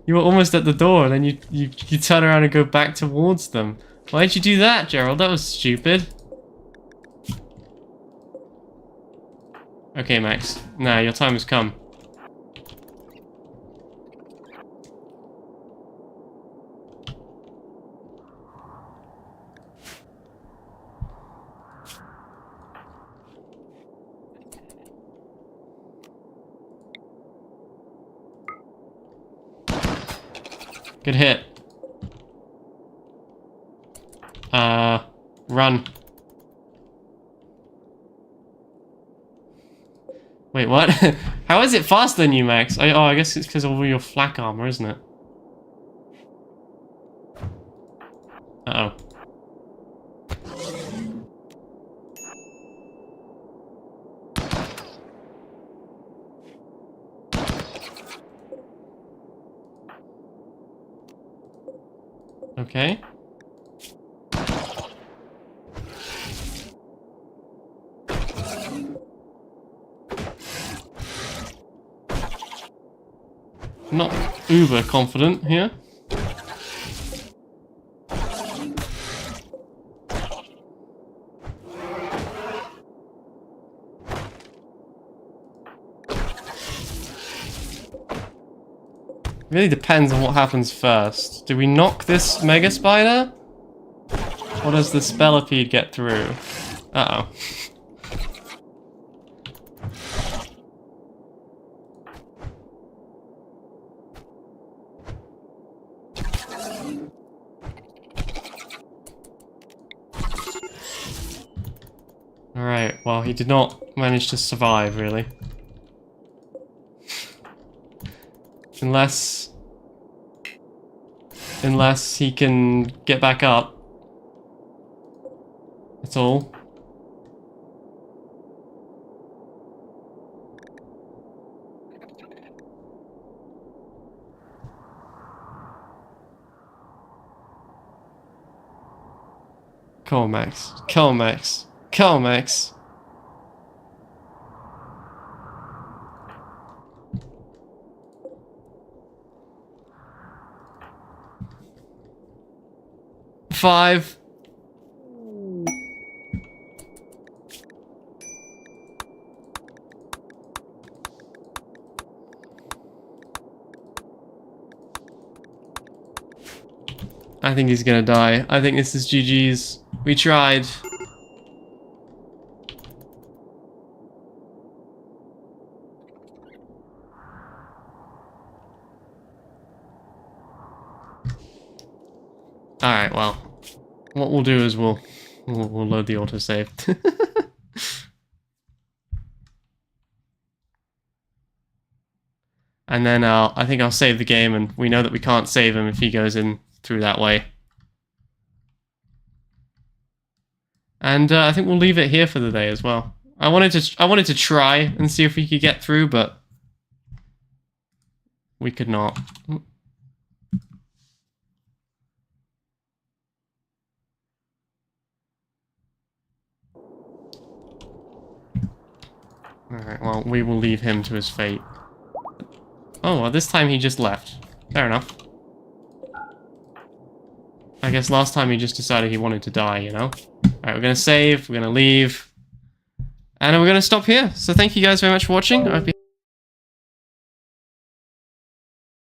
You were almost at the door, and then you turn around and go back towards them. Why did you do that, Gerald? That was stupid. Okay, Max. Nah, your time has come. Good hit. Run. Wait, what? How is it faster than you, Max? Oh, I guess it's because of all your flak armor, isn't it? Uh-oh. Okay. Not uber confident here. Really depends on what happens first. Do we knock this mega spider? Or does the spellipede get through? Uh-oh. Alright, well, he did not manage to survive, really. Unless he can get back up. That's all. Come on, Max. Come on, Max. Come on, Max. Five. I think he's gonna die. I think this is GG's. We tried. Alright, well. What we'll do is we'll load the autosave. And then I think I'll save the game, and we know that we can't save him if he goes in through that way. And I think we'll leave it here for the day as well. I wanted to try and see if we could get through, but we could not. Alright, well, we will leave him to his fate. Oh, well, this time he just left. Fair enough. I guess last time he just decided he wanted to die, you know? Alright, we're gonna save, we're gonna leave, and we're gonna stop here. So thank you guys very much for watching. I hope you